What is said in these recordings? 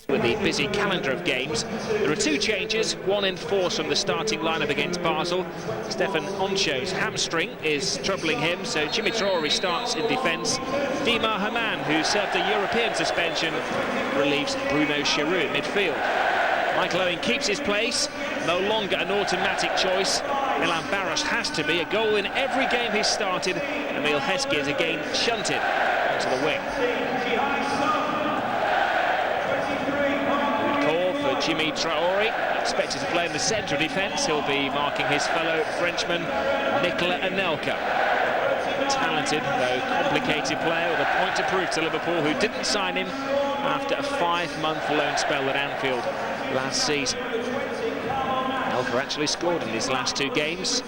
With the busy calendar of games, there are two changes, one in force from the starting lineup against Basel. Stefan Oncho's hamstring is troubling him, so Jimmy Traore starts in defence. Dima Haman, who served a European suspension, relieves Bruno Giroud in midfield. Michael Owen keeps his place, no longer an automatic choice. Milan Baros has to be, a goal in every game he's started. Emil Heskey is again shunted onto the wing. Jimmy Traore, expected to play in the centre of defence. He'll be marking his fellow Frenchman, Nicolas Anelka. Talented, though complicated player with a point to prove to Liverpool, who didn't sign him after a 5-month loan spell at Anfield last season. Anelka actually scored in his last two games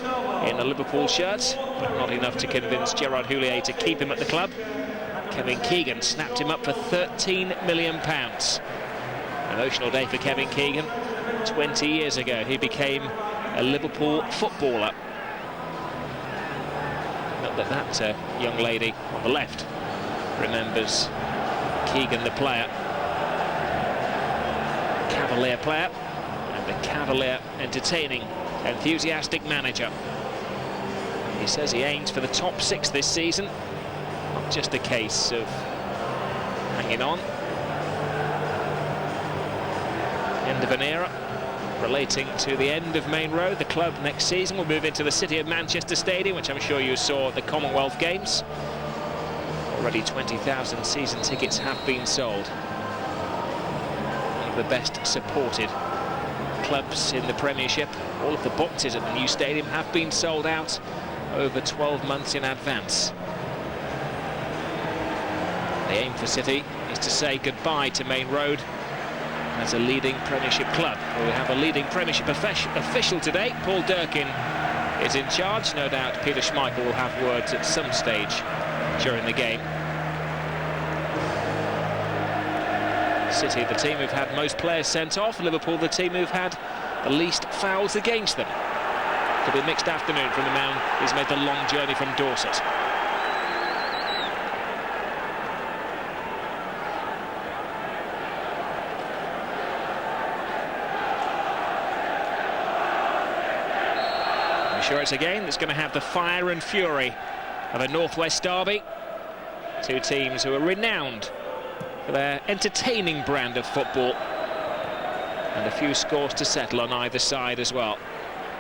in a Liverpool shirt, but not enough to convince Gerard Houllier to keep him at the club. Kevin Keegan snapped him up for £13 million. Emotional day for Kevin Keegan. 20 years ago he became a Liverpool footballer. Not that that young lady on the left remembers Keegan the player. Cavalier player and a cavalier, entertaining, enthusiastic manager. He says he aims for the top 6 this season. Not just a case of hanging on. End of an era relating to the end of Main Road. The club next season will move into the City of Manchester Stadium, which I'm sure you saw at the Commonwealth Games. Already 20,000 season tickets have been sold. One of the best supported clubs in the Premiership. All of the boxes at the new stadium have been sold out over 12 months in advance. The aim for City is to say goodbye to Main Road as a leading Premiership club. We have a leading Premiership official today. Paul Durkin is in charge. No doubt Peter Schmeichel will have words at some stage during the game. City, the team who've had most players sent off. Liverpool, the team who've had the least fouls against them. Could be a mixed afternoon from the man who's made the long journey from Dorset. Sure, it's a game that's going to have the fire and fury of a Northwest derby. Two teams who are renowned for their entertaining brand of football, and a few scores to settle on either side as well.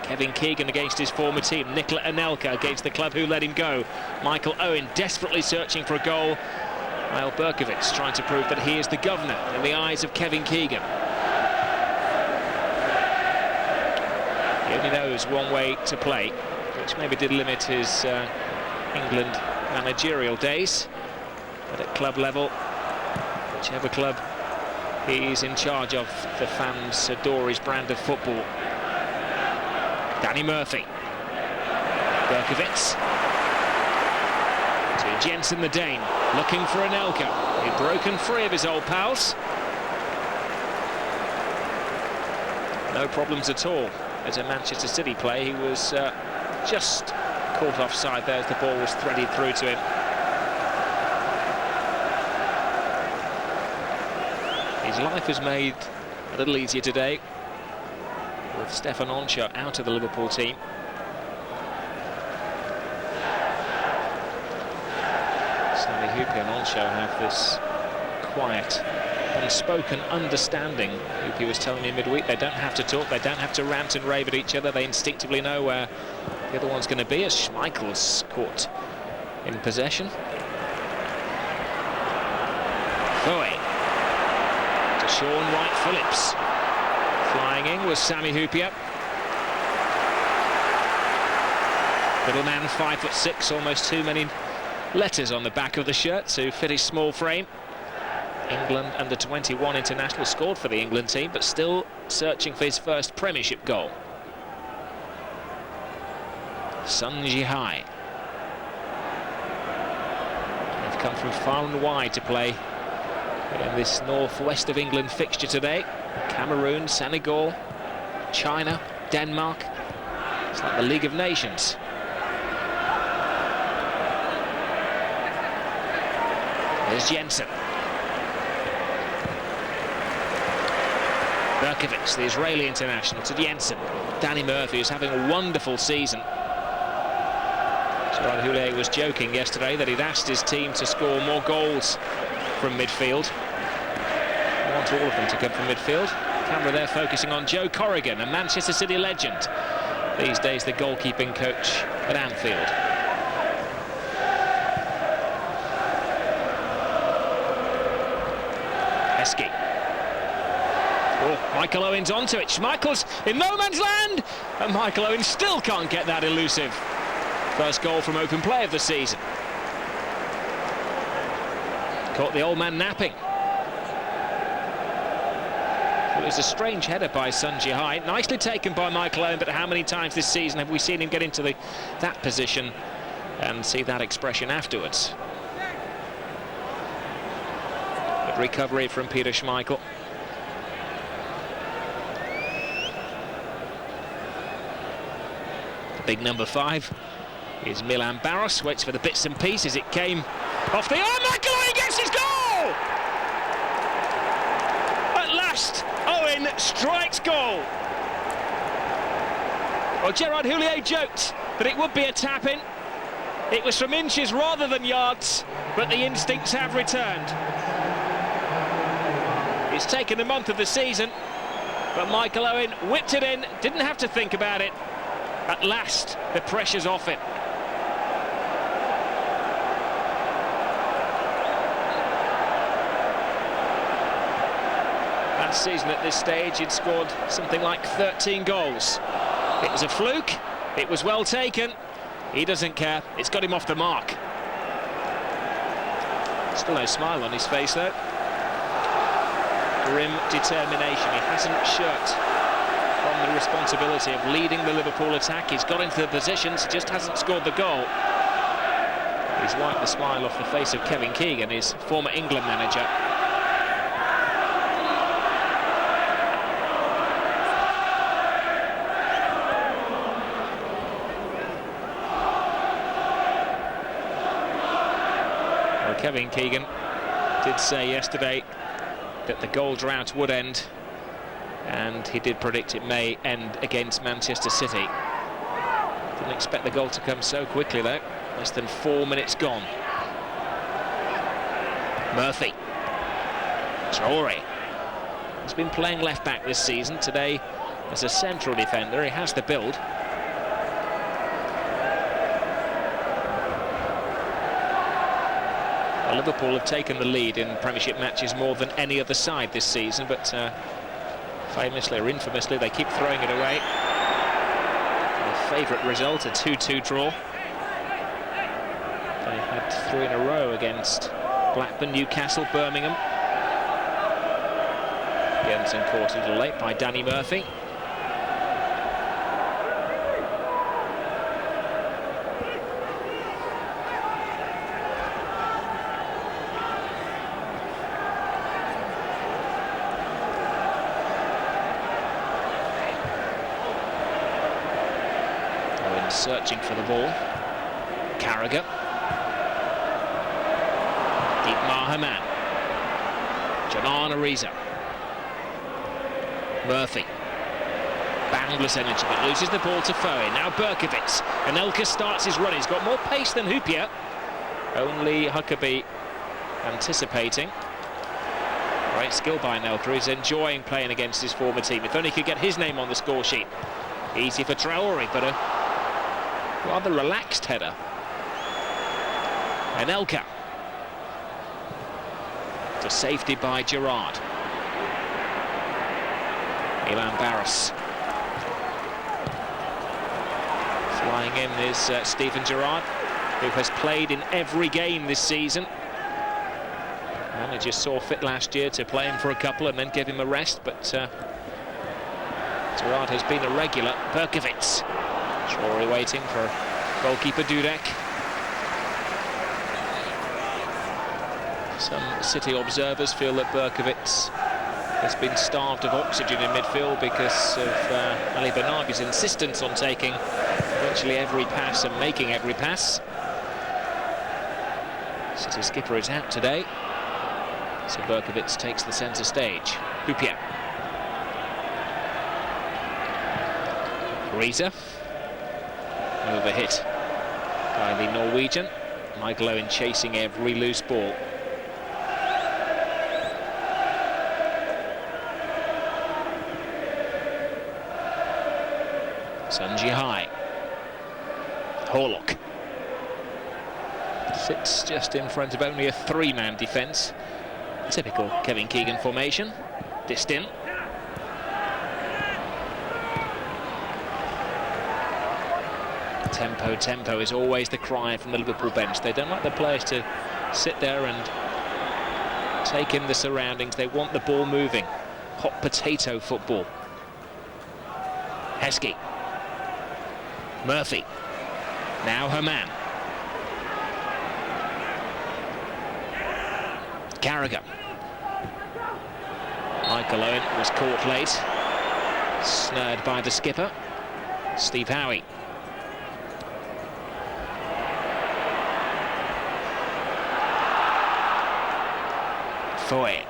Kevin Keegan against his former team, Nicolas Anelka against the club who let him go. Michael Owen desperately searching for a goal. Niall Berkovic trying to prove that he is the governor in the eyes of Kevin Keegan. He only knows one way to play, which maybe did limit his England managerial days. But at club level, whichever club he's in charge of, the fans adore his brand of football. Danny Murphy. Berkovic. To Jensen the Dane, looking for Anelka. He'd broken free of his old pals. No problems at all. As a Manchester City play, he was just caught offside there as the ball was threaded through to him. His life was made a little easier today with Stefan Oncho out of the Liverpool team. Sami Hyypiä and Oncho have this quiet, unspoken understanding. Hyypiä was telling me midweek they don't have to talk, they don't have to rant and rave at each other, they instinctively know where the other one's going to be, as Schmeichel's caught in possession. Foe to Sean Wright-Phillips. Flying in was Sami Hyypiä. Little man, 5'6", almost too many letters on the back of the shirt to fit his small frame. England under-21 international, scored for the England team, but still searching for his first Premiership goal. Sun Jihai. They've come from far and wide to play in this northwest of England fixture today. Cameroon, Senegal, China, Denmark. It's like the League of Nations. There's Jensen. Berkovic, the Israeli international, to Jensen. Danny Murphy is having a wonderful season. Gerard Houllier was joking yesterday that he'd asked his team to score more goals from midfield. I want all of them to come from midfield. Camera there focusing on Joe Corrigan, a Manchester City legend. These days the goalkeeping coach at Anfield. Heskey. Oh, Michael Owen's onto it. Schmeichel's in no man's land, and Michael Owen still can't get that elusive first goal from open play of the season. Caught the old man napping. It was a strange header by Sun Jihai, nicely taken by Michael Owen, but how many times this season have we seen him get into that position and see that expression afterwards? Good recovery from Peter Schmeichel. The big number 5 is Milan Baros, waits for the bits and pieces. It came off the arm. Michael Owen gets his goal! At last, Owen strikes goal. Well, Gerard Houllier joked that it would be a tap-in. It was from inches rather than yards, but the instincts have returned. It's taken a month of the season, but Michael Owen whipped it in, didn't have to think about it. At last, the pressure's off it. Last season at this stage, he'd scored something like 13 goals. It was a fluke, it was well taken. He doesn't care, it's got him off the mark. Still no smile on his face though. Grim determination, he hasn't shirked from the responsibility of leading the Liverpool attack. He's got into the positions, just hasn't scored the goal. He's wiped the smile off the face of Kevin Keegan, his former England manager. Well, Kevin Keegan did say yesterday that the goal drought would end, and he did predict it may end against Manchester City. Didn't expect the goal to come so quickly though. Less than 4 minutes gone. Murphy. Traore. He's been playing left back this season. Today as a central defender. He has the build. Well, Liverpool have taken the lead in Premiership matches more than any other side this season, but famously or infamously they keep throwing it away. Their favourite result, a 2-2 draw. They had 3 in a row against Blackburn, Newcastle, Birmingham. Jensen caught a little late by Danny Murphy. Searching for the ball. Carragher. Dietmar Hamann. Janan Ariza. Murphy. Boundless energy, but loses the ball to Foe. Now Berkovic. Anelka starts his run. He's got more pace than Hyypiä. Only Huckabee anticipating. Great skill by Anelka. He's enjoying playing against his former team. If only he could get his name on the score sheet. Easy for Traore, but a rather relaxed header. Anelka. To safety by Gerrard. Milan Baros. Flying in is Steven Gerrard, who has played in every game this season. Manager saw fit last year to play him for a couple and then give him a rest, but Gerrard has been a regular. Berkovic. Traore waiting for goalkeeper Dudek. Some City observers feel that Berkovic has been starved of oxygen in midfield because of Ali Banagi's insistence on taking virtually every pass and making every pass. City skipper is out today, so Berkovic takes the centre stage. Hyypiä. Riese. Overhit by the Norwegian. Michael Owen chasing every loose ball. Sunji High. Horlock. Sits just in front of only a three-man defence. Typical Kevin Keegan formation. Distin. Tempo, tempo is always the cry from the Liverpool bench. They don't like the players to sit there and take in the surroundings. They want the ball moving. Hot potato football. Heskey. Murphy. Now her man. Carragher. Michael Owen was caught late. Snared by the skipper. Steve Howie. Foy.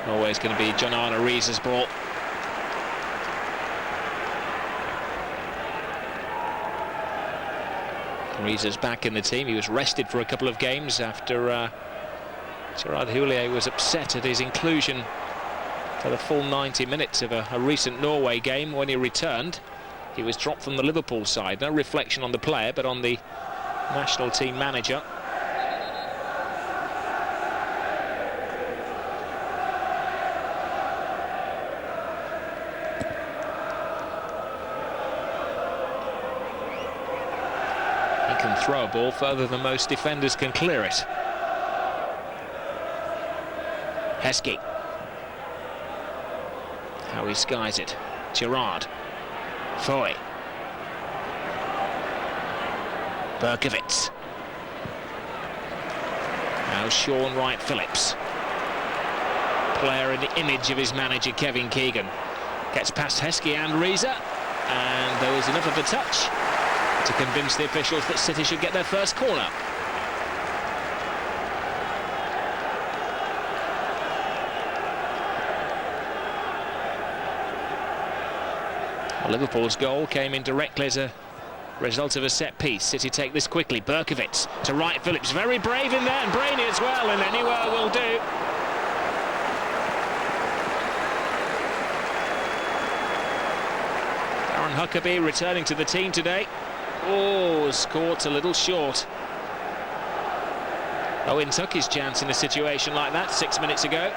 Always going to be John Arne Riese's ball. Riese's back in the team. He was rested for a couple of games after Gerard Houllier was upset at his inclusion for the full 90 minutes of a recent Norway game. When he returned, he was dropped from the Liverpool side. No reflection on the player, but on the national team manager. He can throw a ball further than most defenders can clear it. Heskey. How he skies it. Gerard. Foy. Berkowitz. Now Sean Wright-Phillips. Player in the image of his manager Kevin Keegan. Gets past Heskey and Riese. And there was enough of a touch to convince the officials that City should get their first corner. Liverpool's goal came in directly as a result of a set piece. City take this quickly. Berkowitz to Wright-Phillips. Very brave in there and brainy as well, and anywhere will do. Darren Huckabee returning to the team today. Oh, scored a little short. Owen took his chance in a situation like that 6 minutes ago.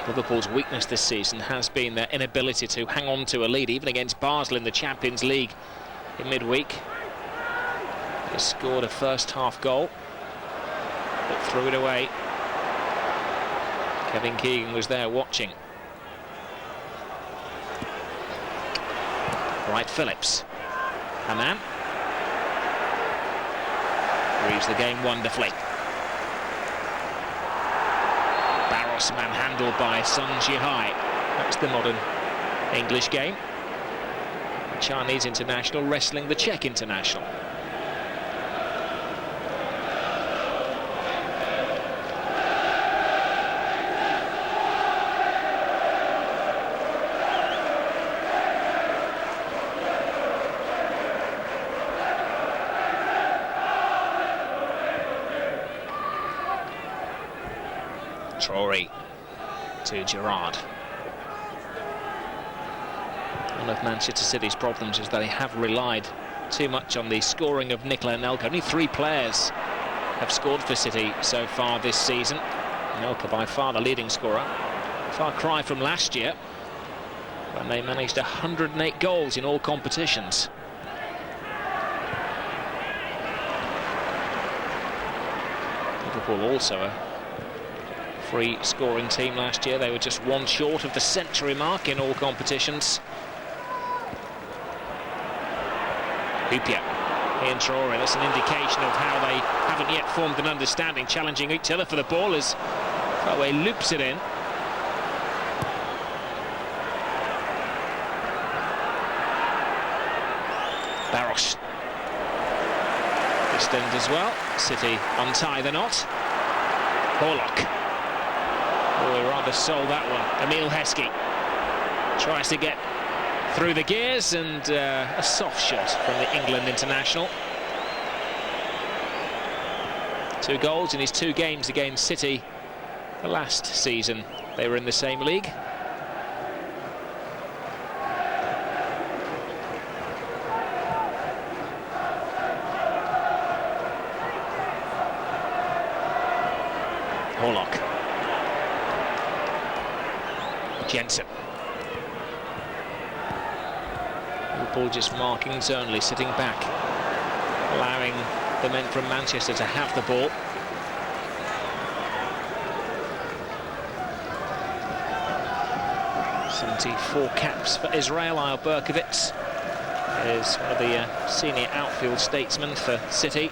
Liverpool's weakness this season has been their inability to hang on to a lead, even against Basel in the Champions League in midweek. They scored a first-half goal, but threw it away. Kevin Keegan was there watching. Wright-Phillips. Haman. Reads the game wonderfully. Manhandled by Sunji High. That's the modern English game. The Chinese international wrestling the Czech international. Traore to Gerard. One of Manchester City's problems is that they have relied too much on the scoring of Nicola Anelka. Only 3 players have scored for City so far this season. Anelka by far the leading scorer. Far cry from last year, when they managed 108 goals in all competitions. Liverpool also a free scoring team last year. They were just 1 short of the century mark in all competitions. Hupia, Ian Traore, that's an indication of how they haven't yet formed an understanding, challenging each other for the ball as Traore loops it in. Barros. Extend as well. City untie the knot. Horlock. Oh, he rather sold that one. Emil Heskey tries to get through the gears, and a soft shot from the England international. 2 goals in his 2 games against City the last season they were in the same league. Horlock. Jensen. Liverpool just markings only, sitting back, allowing the men from Manchester to have the ball. '74 caps for Israel. Berkovitz is one of the senior outfield statesmen for City.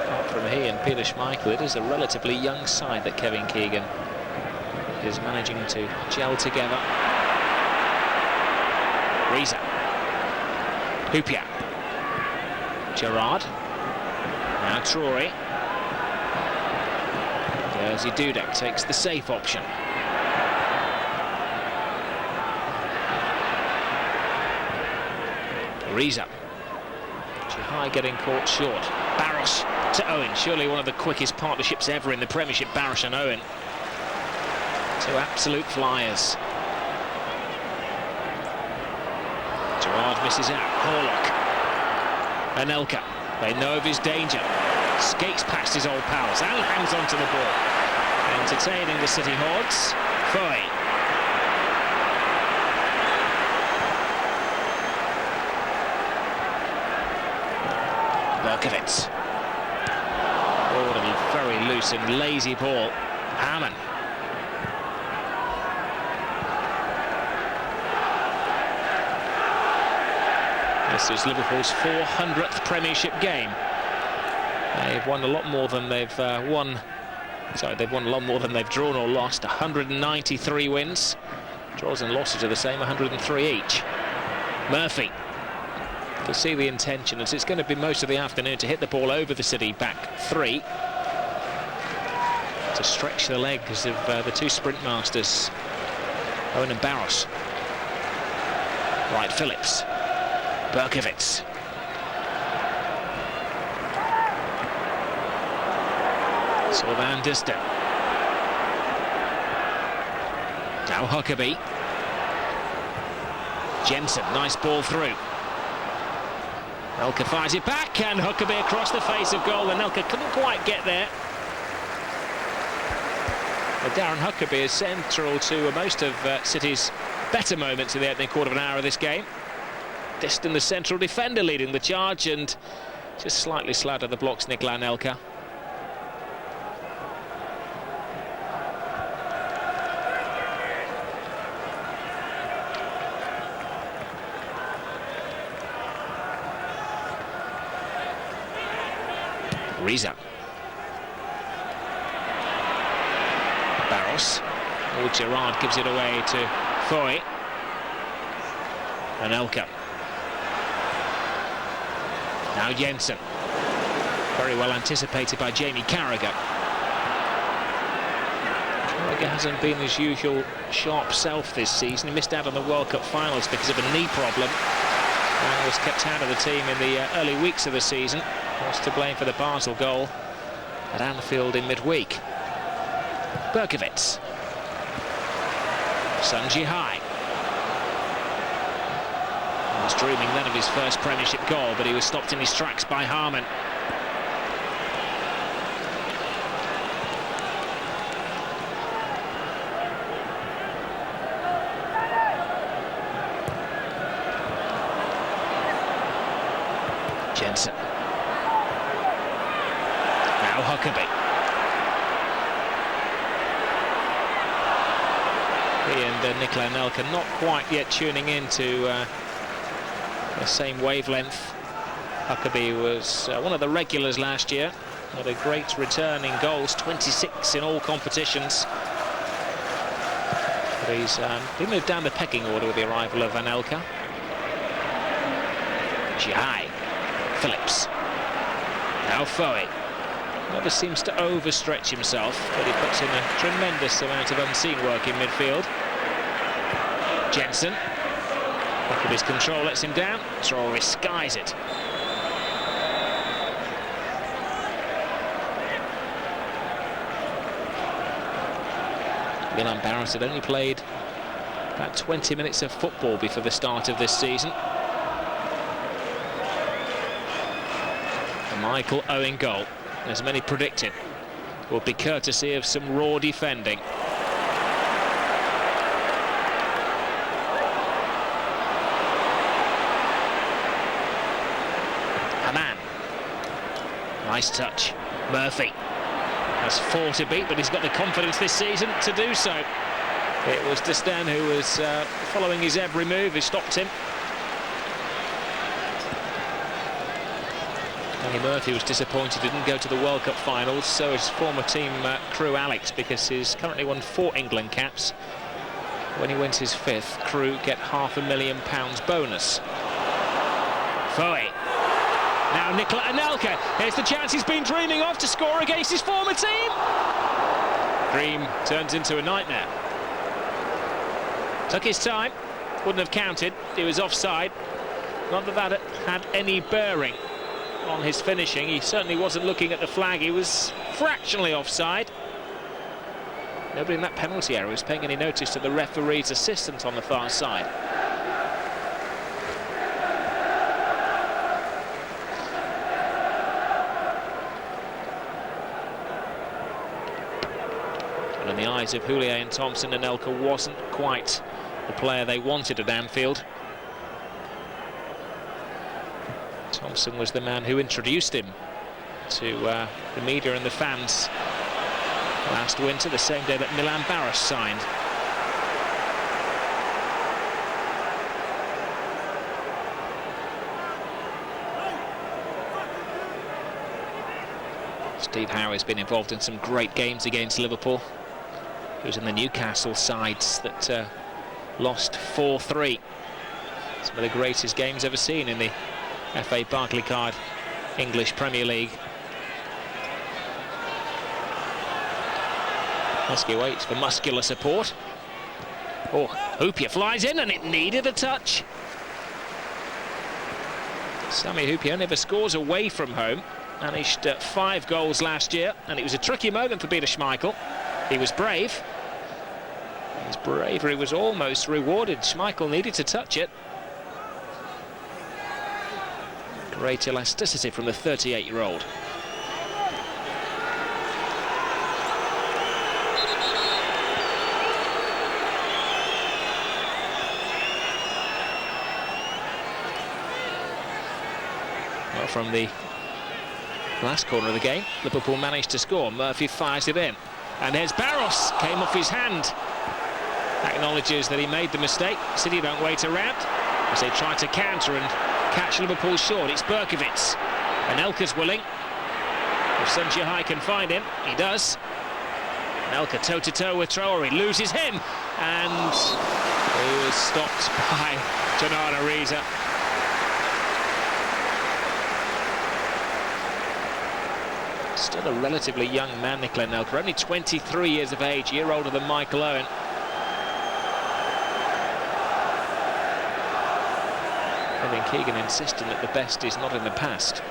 Apart from he and Peter Schmeichel, it is a relatively young side that Kevin Keegan is managing to gel together. Reza. Hupia. Gerrard. Now Traore. Jerzy Dudek takes the safe option. Reza. Jihai getting caught short. Barros to Owen. Surely one of the quickest partnerships ever in the Premiership, Barros and Owen. 2 absolute flyers. Gerrard misses out. Horlock. Anelka. They know of his danger. Skates past his old pals and hangs onto the ball. Entertaining the City hordes. Foy. Berkovitz. Oh, a very loose and lazy ball. Hamann. This is Liverpool's 400th Premiership game. They've won a lot more than they've won. Sorry, they've won a lot more than they've drawn or lost. 193 wins. Draws and losses are the same, 103 each. Murphy. You see the intention, as it's going to be most of the afternoon to hit the ball over the City back 3. To stretch the legs of the 2 sprint masters, Owen and Barros. Right, Phillips. Berkovitz. So Van Dister. Now Huckabee. Jensen, nice ball through. Anelka fires it back, and Huckabee across the face of goal. Anelka couldn't quite get there. But Darren Huckabee is central to most of City's better moments in the opening quarter of an hour of this game. Diston, the central defender, leading the charge, and just slightly slattered the blocks, Nikola Anelka. Reza. Barros. Oh, Gerrard gives it away to Foy. Anelka. Now Jensen. Very well anticipated by Jamie Carragher. Carragher hasn't been his usual sharp self this season. He missed out on the World Cup finals because of a knee problem and was kept out of the team in the early weeks of the season. Was to blame for the Basel goal at Anfield in midweek. Berkovitz. Sun Jihai. He was dreaming then of his first Premiership goal, but he was stopped in his tracks by Hamann. Jensen. Now Huckabee. He and Nikola Anelka not quite yet tuning into the same wavelength. Huckabee was one of the regulars last year. Had a great return in goals, 26 in all competitions. But he moved down the pecking order with the arrival of Anelka. Jihai. Phillips. Now Now Foe. Never seems to overstretch himself, but he puts in a tremendous amount of unseen work in midfield. Jensen. Look at his control, lets him down. Traore skies it. Milan Barros had only played about 20 minutes of football before the start of this season. A Michael Owen goal, as many predicted, will be courtesy of some raw defending. Haman. Nice touch. Murphy has 4 to beat, but he's got the confidence this season to do so. It was Destin who was following his every move, who stopped him. Danny Murphy was disappointed he didn't go to the World Cup finals, so his former team crew Alex, because he's currently won 4 England caps. When he wins his 5th, crew get £500,000 bonus. Foe. Now Nicola Anelka, here's the chance he's been dreaming of to score against his former team. Dream turns into a nightmare. Took his time, wouldn't have counted, he was offside. Not that that had any bearing on his finishing. He certainly wasn't looking at the flag, he was fractionally offside. Nobody in that penalty area was paying any notice to the referee's assistant on the far side. And in the eyes of Houllier and Thompson, Anelka wasn't quite the player they wanted at Anfield. Thompson was the man who introduced him to the media and the fans last winter, the same day that Milan Barros signed. Steve Howe has been involved in some great games against Liverpool. He was in the Newcastle sides that lost 4-3. Some of the greatest games ever seen in the FA Barclaycard English Premier League. Husky waits for muscular support. Oh, Hoopier flies in, and it needed a touch. Sami Hoopier never scores away from home. Managed 5 goals last year, and it was a tricky moment for Peter Schmeichel. He was brave. His bravery was almost rewarded. Schmeichel needed to touch it. Great elasticity from the 38-year-old. Well, from the last corner of the game, Liverpool managed to score. Murphy fires it in, and there's Barros, came off his hand. Acknowledges that he made the mistake. City don't wait around as they try to counter and catch Liverpool short. It's Berkovits, and Elka's willing. If Sun Jihai can find him, he does. Elka toe-to-toe with Traore, loses him, and he was stopped by Jonah Ariza. Still a relatively young man, Nicola Anelka, only 23 years of age, a year older than Michael Owen. Kevin Keegan insisting that the best is not in the past.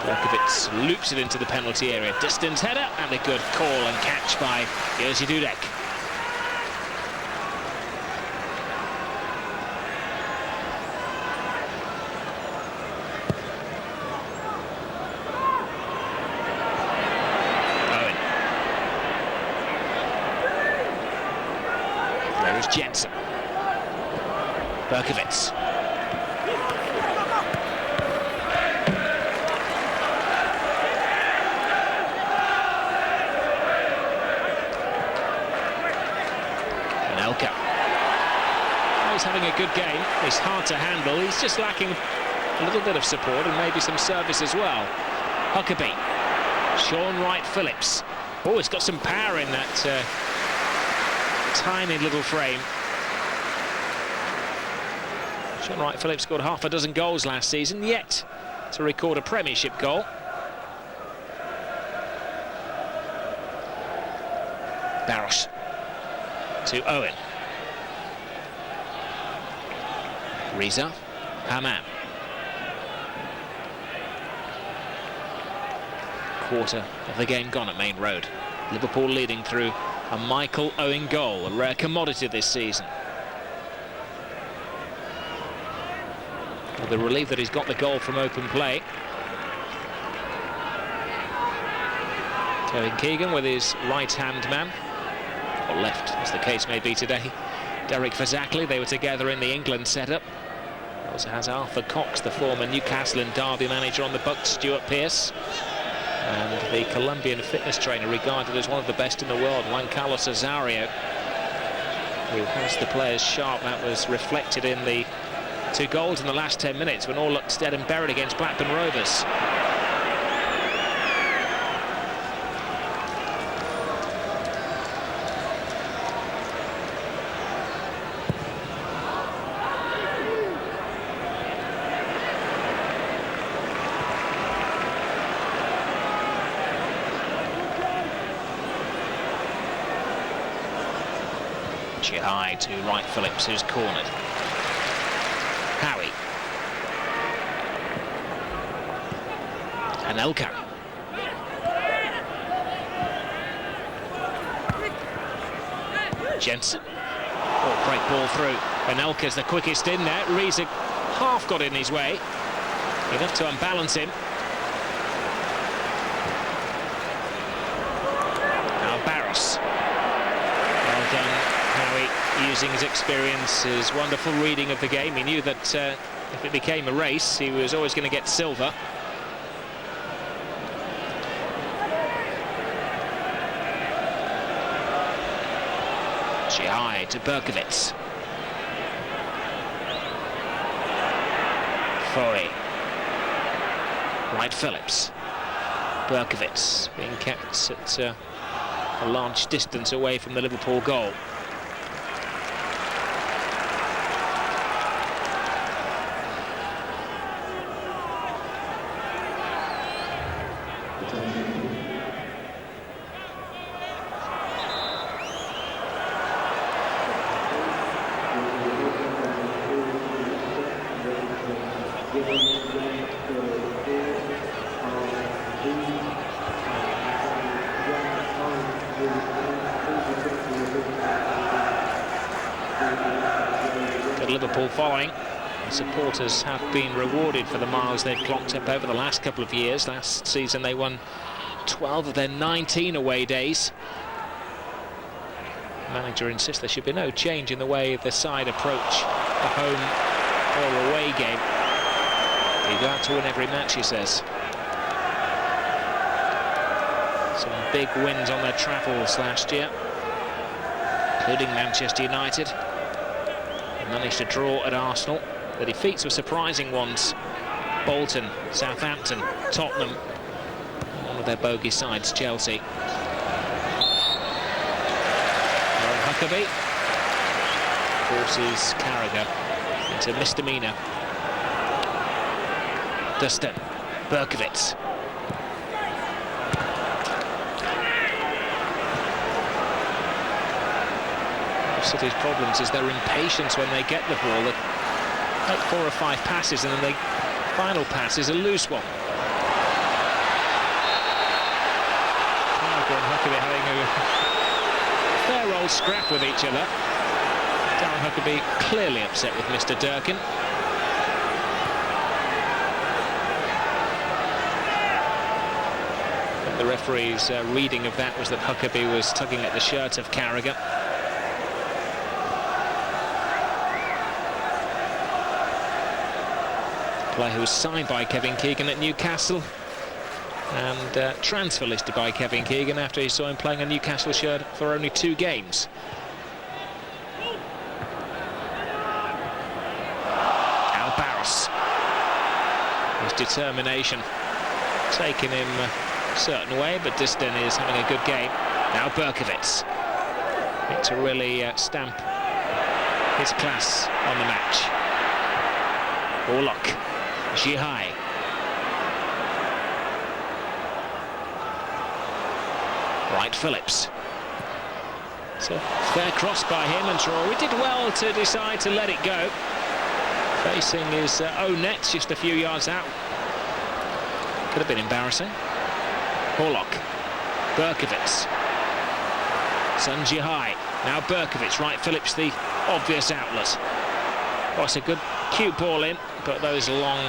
Berkovits loops it into the penalty area. Distance header, and a good call and catch by Jerzy Dudek. Jensen. Berkovits. Anelka. Oh, he's having a good game. He's hard to handle. He's just lacking a little bit of support and maybe some service as well. Huckabee. Sean Wright-Phillips. Oh, he's got some power in that tiny little frame. Sean Wright-Phillips scored half a dozen goals last season, yet to record a Premiership goal. Barros to Owen. Reza, Hammam. Quarter of the game gone at Main Road. Liverpool leading through a Michael Owen goal, a rare commodity this season. With the relief that he's got the goal from open play. Kevin Keegan with his right-hand man, or left, as the case may be today. Derek Fazackley, they were together in the England setup. Also has Arthur Cox, the former Newcastle and Derby manager, on the Bucks, Stuart Pearce. And the Colombian fitness trainer, regarded as one of the best in the world, Juan Carlos Azario, who has the players sharp. That was reflected in the 2 goals in the last 10 minutes when all looked dead and buried against Blackburn Rovers. High to Wright Phillips, who's cornered. Howie. Anelka. Jensen. Oh, break ball through. Anelka's the quickest in there. Reza half got in his way. Enough to unbalance him. Now Barros. Well done. Howie, using his experience, his wonderful reading of the game. He knew that if it became a race, he was always going to get silver. High to Berkowitz. Foy. Wright Phillips. Berkowitz being kept at a large distance away from the Liverpool goal. Liverpool following. The supporters have been rewarded for the miles they've clocked up over the last couple of years. Last season they won 12 of their 19 away days. The manager insists there should be no change in the way the side approach a home or away game. You go out to win every match, he says. Some big wins on their travels last year, including Manchester United. Managed to draw at Arsenal. The defeats were surprising ones. Bolton, Southampton, Tottenham, one of their bogey sides, Chelsea. Huckabee forces Carragher into misdemeanor. Dustin, Berkowitz. City's problems is their impatience when they get the ball. They make 4 or 5 passes and then the final pass is a loose one. Carragher and Huckabee having a fair old scrap with each other. Darren Huckabee clearly upset with Mr. Durkin. And the referee's reading of that was that Huckabee was tugging at the shirt of Carragher. Player who was signed by Kevin Keegan at Newcastle and transfer listed by Kevin Keegan after he saw him playing a Newcastle shirt for only 2 games. Now Barros. His determination taking him a certain way, but Distin is having a good game. Now Berkowitz. To really stamp his class on the match. Orlok. Jihai. Wright Phillips. It's a fair cross by him, and Traore did well to decide to let it go. Facing his own nets just a few yards out. Could have been embarrassing. Horlock. Berkovitz. Sun Jihai. Now Berkovitz. Wright Phillips, the obvious outlet. Oh, it's a good, cute ball in, but those long,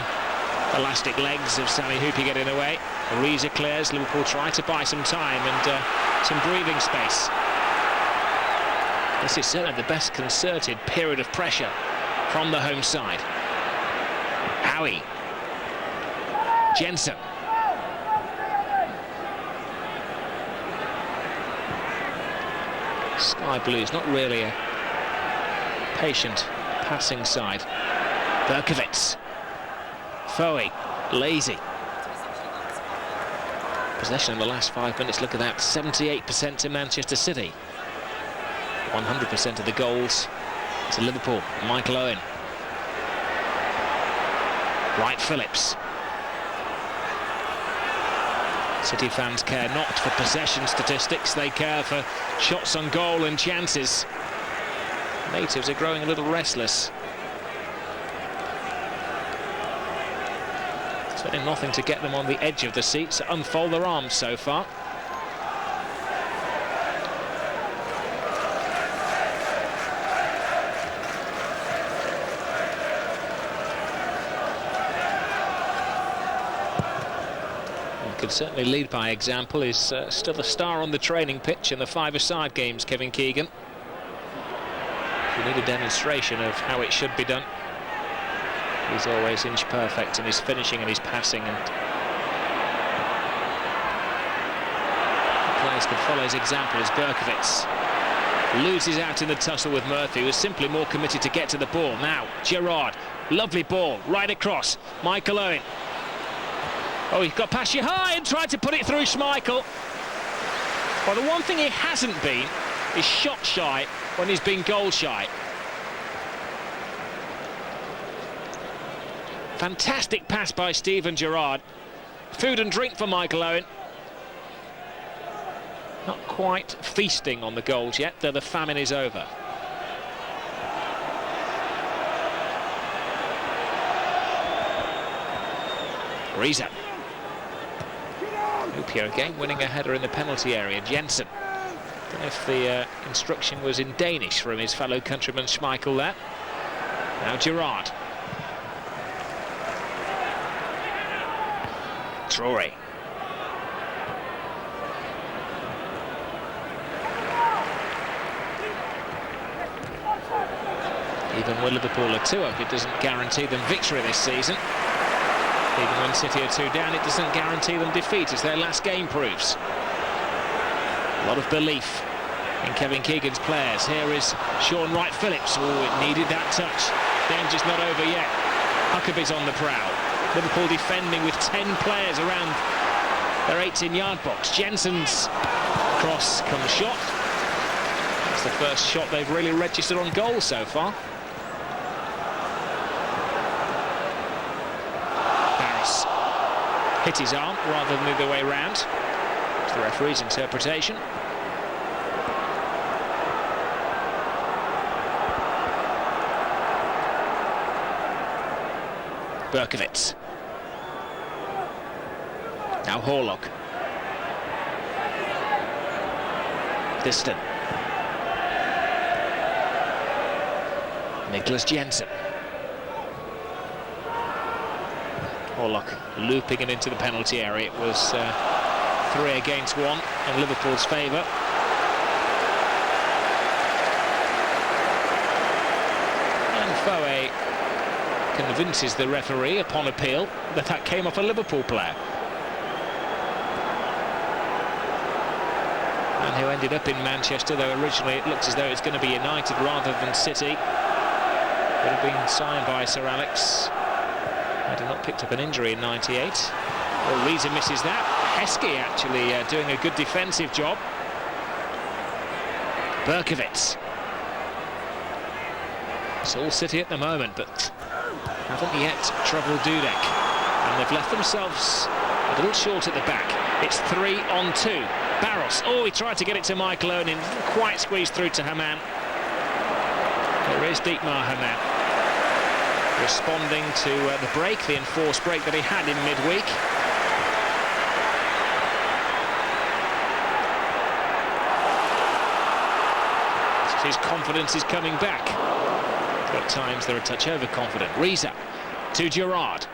elastic legs of Sami Hyypiä get in the way. Ariza clears. Liverpool try to buy some time and some breathing space. This is certainly the best concerted period of pressure from the home side. Howie. Jensen. Sky Blues, not really a patient passing side. Berkovitz. Foe. Lazy. Possession in the last 5 minutes, look at that. 78% to Manchester City. 100% of the goals to Liverpool. Michael Owen. Wright Phillips. City fans care not for possession statistics, they care for shots on goal and chances. Natives are growing a little restless. Certainly nothing to get them on the edge of the seats to unfold their arms so far. Could certainly lead by example. Is still a star on the training pitch in the five-a-side games, Kevin Keegan. If you need a demonstration of how it should be done, he's always inch perfect in his finishing and his passing, and players can follow his example as Berkovitz loses out in the tussle with Murphy, who was simply more committed to get to the ball. Now Gerrard, lovely ball right across. Michael Owen. Oh, he got past Jihai and tried to put it through Schmeichel. Well, the one thing he hasn't been is shot shy when he's been goal shy. Fantastic pass by Steven Gerrard. Food and drink for Michael Owen. Not quite feasting on the goals yet, though the famine is over. Ariza. Hyypiä again winning a header in the penalty area. Jensen. Don't know if the instruction was in Danish from his fellow countryman Schmeichel there. Now Gerrard. Traore. Even with Liverpool are 2 up, it doesn't guarantee them victory this season. Even when City are 2 down, it doesn't guarantee them defeat, as their last game proves. A lot of belief in Kevin Keegan's players. Here is Sean Wright Phillips. Oh, it needed that touch. Danger's not over yet. Huckabee's on the prowl. Liverpool defending with 10 players around their 18-yard box. Jensen's cross comes shot. That's the first shot they've really registered on goal so far. Hit his arm rather than the other way round. It's the referee's interpretation. Berkovitz. Now Horlock. Distant. Nicholas Jensen. Horlock looping it into the penalty area. It was 3 against 1 in Liverpool's favour. And Foe convinces the referee upon appeal that that came off a Liverpool player. And who ended up in Manchester, though originally it looked as though it's going to be United rather than City. Would have been signed by Sir Alex. Had not picked up an injury in '98. Well, Reza misses that. Heskey actually doing a good defensive job. Berkovitz. It's all City at the moment, but haven't yet troubled Dudek. And they've left themselves a little short at the back. It's 3 on 2. Barros. Oh, he tried to get it to Michael Owen, and quite squeezed through to Haman. There is Dietmar Haman, responding to the break, the enforced break that he had in midweek. His confidence is coming back. At times they're a touch overconfident. Reza to Gerrard.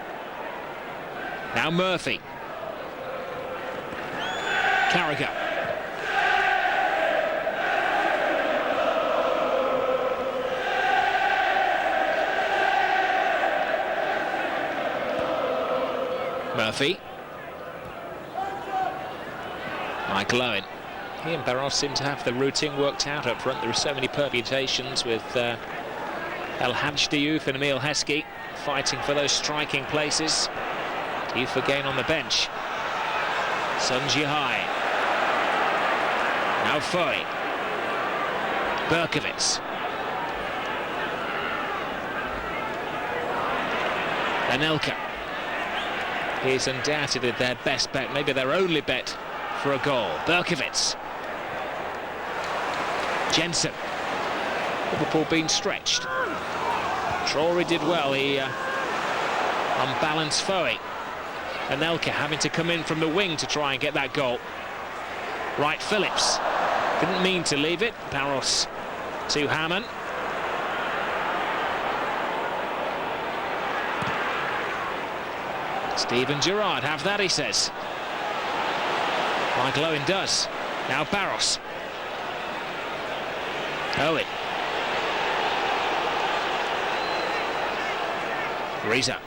Now Murphy. Carragher. Murphy. Michael Owen. He and Barros seem to have the routine worked out up front. There are so many permutations with El Hadj Diouf and Emile Heskey fighting for those striking places. Diouf again on the bench. Sun Jihai. Now Foy. Berkovitz. Anelka. He's undoubtedly their best bet, maybe their only bet for a goal. Berkovitz. Jensen. Liverpool being stretched. Traore did well, he unbalanced Foy. Anelka having to come in from the wing to try and get that goal. Wright Phillips. Didn't mean to leave it. Barros to Hammond. Steven Gerrard, have that, he says. Michael Owen does. Now Barros. Owen. Reza.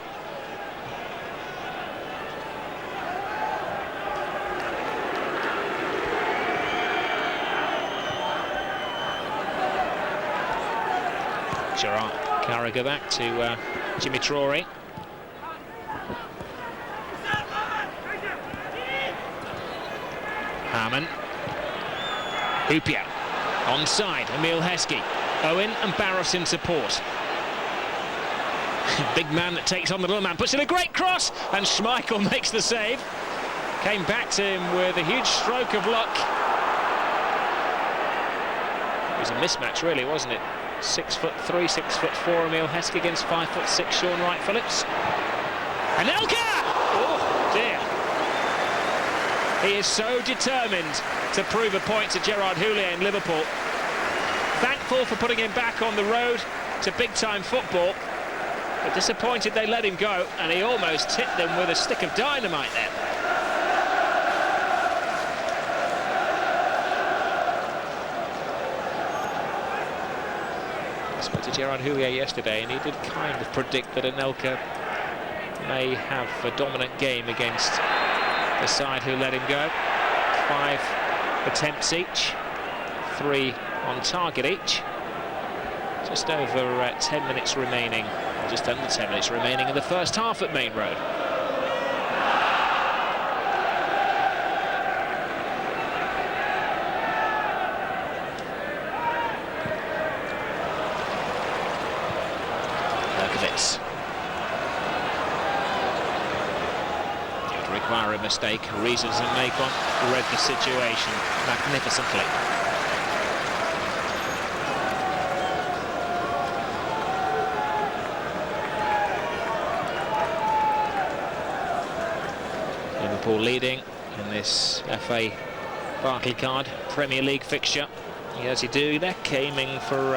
Gerrard. Carragher back to Jimmy Traore. Hammond. Hupia. Onside, Emile Heskey. Owen and Barros in support. Big man that takes on the little man, puts in a great cross, and Schmeichel makes the save. Came back to him with a huge stroke of luck. It was a mismatch, really, wasn't it? 6'3", 6'4" Emile Heskey against 5'6" Sean Wright Phillips. Anelka! Oh dear. He is so determined to prove a point to Gerard Houllier in Liverpool. Thankful for putting him back on the road to big-time football. But disappointed they let him go, and he almost tipped them with a stick of dynamite there. I spoke to Gerard Houllier yesterday, and he did kind of predict that Anelka may have a dominant game against the side who let him go. 5 attempts each, 3 on target each. Just over 10 minutes remaining, or just under 10 minutes remaining in the first half at Main Road. Berkovitz. Would require a mistake. Reasons and Macon read the situation magnificently. Liverpool leading in this FA Barclaycard Premier League fixture. As you do, they're aiming for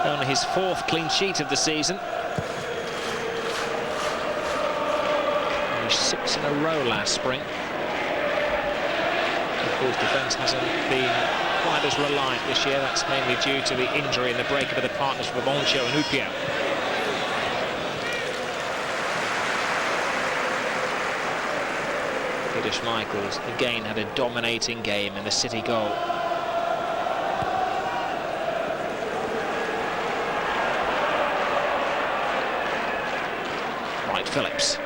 only his 4th clean sheet of the season. 6 in a row last spring. Liverpool's defence hasn't been quite as reliant this year. That's mainly due to the injury and the breakup of the partnership of Oncho and Hupia. Peter Schmeichel again had a dominating game in the City goal. Wright Phillips.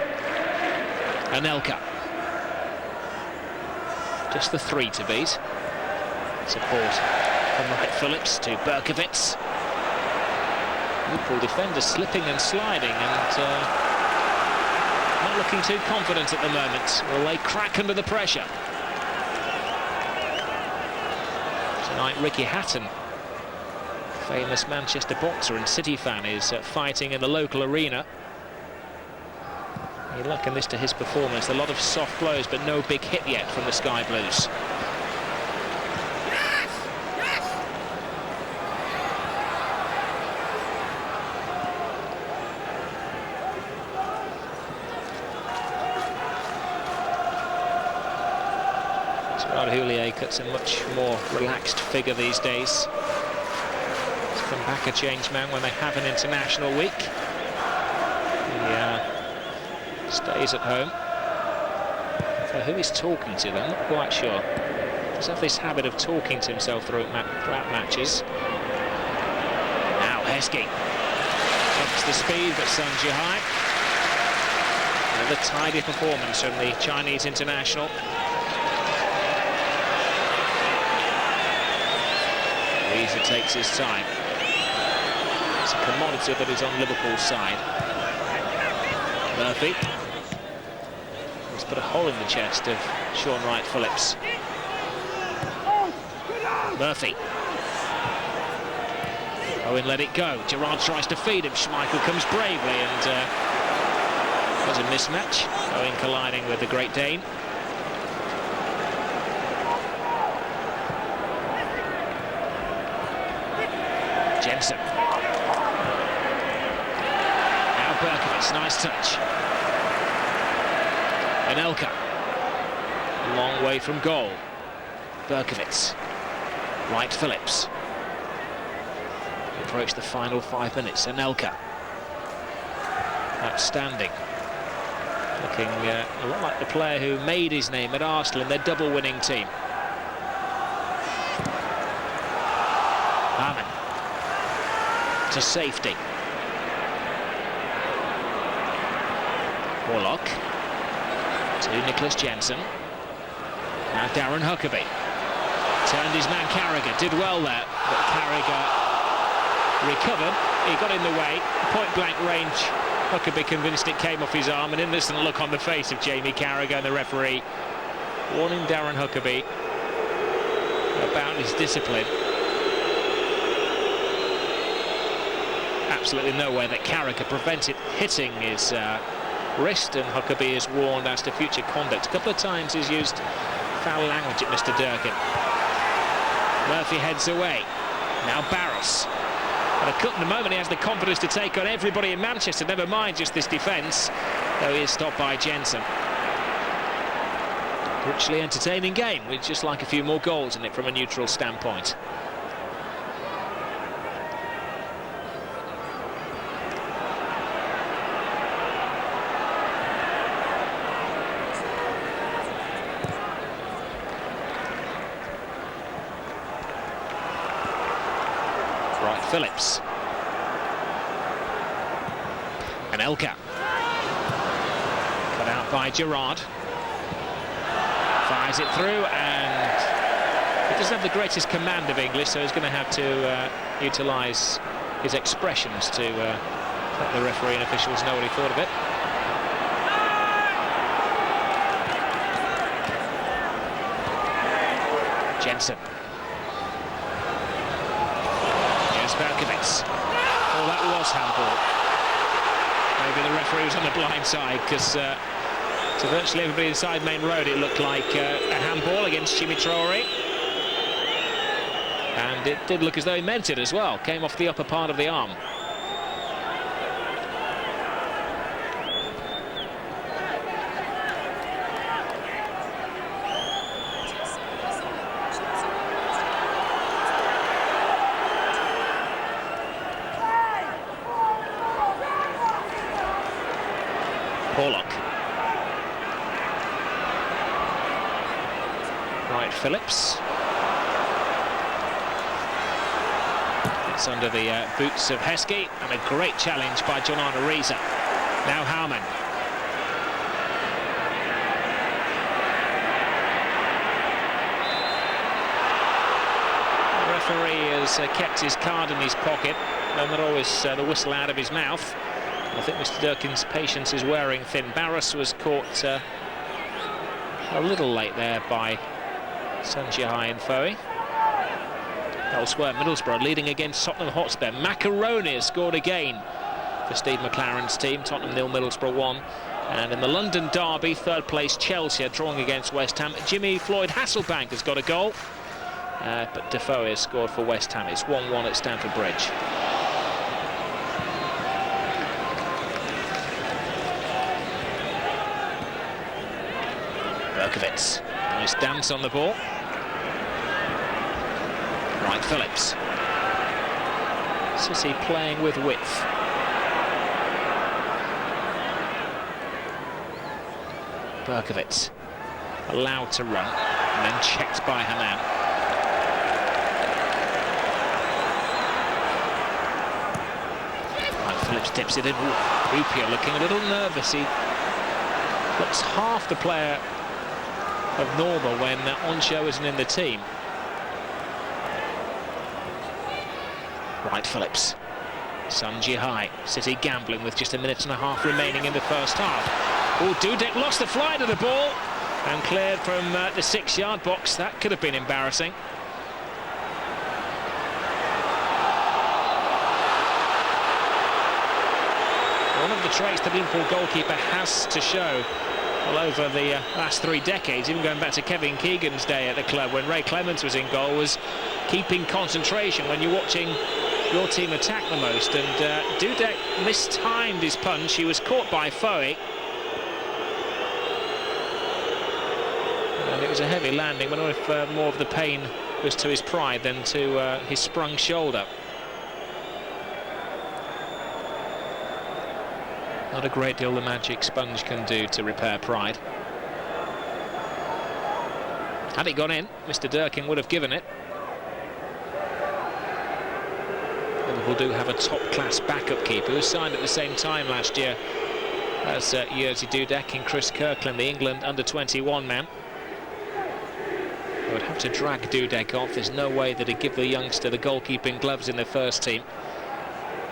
Anelka. Just the 3 to beat. Support from Wright Phillips to Berkovitz. Liverpool defenders slipping and sliding and not looking too confident at the moment. Will they crack under the pressure? Tonight, Ricky Hatton, famous Manchester boxer and City fan, is fighting in the local arena. You liken this to his performance. A lot of soft blows, but no big hit yet from the Sky Blues. Hulier a much more relaxed figure these days. He's come back a changed man when they have an international week. He stays at home. So who he's talking to, I'm not quite sure. He does have this habit of talking to himself throughout matches. Now Heskey ups the speed, but Sun Jihai. Another tidy performance from the Chinese international. He takes his time. It's a commodity that is on Liverpool's side. Murphy. He's put a hole in the chest of Sean Wright-Phillips. Murphy. Owen let it go. Gerrard tries to feed him. Schmeichel comes bravely, and there's a mismatch. Owen colliding with the Great Dane. Jensen. Now Berkowitz, nice touch. Anelka. Long way from goal. Berkowitz. Wright-Phillips. Approach the final 5 minutes. Anelka. Outstanding. Looking a lot like the player who made his name at Arsenal in their double-winning team. Harman. To safety. Warlock to Nicholas Jensen. Now Darren Huckabee turned his man Carragher, did well there, but Carragher recovered. He got in the way, point blank range. Huckabee convinced it came off his arm. An innocent look on the face of Jamie Carragher, and the referee warning Darren Huckabee about his discipline. Absolutely no way that Carragher prevented hitting his wrist, and Huckabee is warned as to future conduct. A couple of times he's used foul language at Mr. Durkin. Murphy heads away. Now Barros. And a cut in the moment, he has the confidence to take on everybody in Manchester, never mind just this defence, though he is stopped by Jensen. Richly entertaining game, with just like a few more goals in it from a neutral standpoint. Wright-Phillips. Anelka. Cut out by Gerrard. Fires it through, and he doesn't have the greatest command of English, so he's going to have to utilise his expressions to let the referee and officials know what he thought of it. Jensen. Berkowitz. Oh, that was handball. Maybe the referee was on the blind side, because to virtually everybody inside Main Road it looked like a handball against Jimmy Traore. And it did look as though he meant it as well. Came off the upper part of the arm. Warlock. Wright-Phillips. It's under the boots of Heskey, and a great challenge by John Ariza. Now Harman. The referee has kept his card in his pocket, and not always the whistle out of his mouth. I think Mr. Durkin's patience is wearing thin. Barros was caught a little late there by Sun Jihai and Foe. Elsewhere, Middlesbrough leading against Tottenham Hotspur. Macaroni has scored again for Steve McLaren's team. Tottenham 0, Middlesbrough 1. And in the London derby, third place Chelsea are drawing against West Ham. Jimmy Floyd Hasselbank has got a goal, but Defoe has scored for West Ham. It's 1-1 at Stamford Bridge. Berkovic, nice dance on the ball. Wright Phillips. City playing with width. Berkovic allowed to run and then checked by Haman. Wright Phillips tips it in. Hoopier looking a little nervous. He looks half the player of normal when Onsho isn't in the team. Wright Phillips. Sun Jihai. City gambling with just a minute and a half remaining in the first half. Oh, Dudek lost the fly to the ball and cleared from the 6-yard box. That could have been embarrassing. One of the traits the Liverpool goalkeeper has to show all over the last 3 decades, even going back to Kevin Keegan's day at the club when Ray Clements was in goal, was keeping concentration when you're watching your team attack the most. And Dudek mistimed his punch. He was caught by Foe. And it was a heavy landing. I wonder if more of the pain was to his pride than to his sprung shoulder. Not a great deal the magic sponge can do to repair pride. Had it gone in, Mr. Durkin would have given it. Liverpool do have a top-class backup keeper who signed at the same time last year as Jerzy Dudek and Chris Kirkland, the England under-21 man. They would have to drag Dudek off. There's no way that he'd give the youngster the goalkeeping gloves in the first team.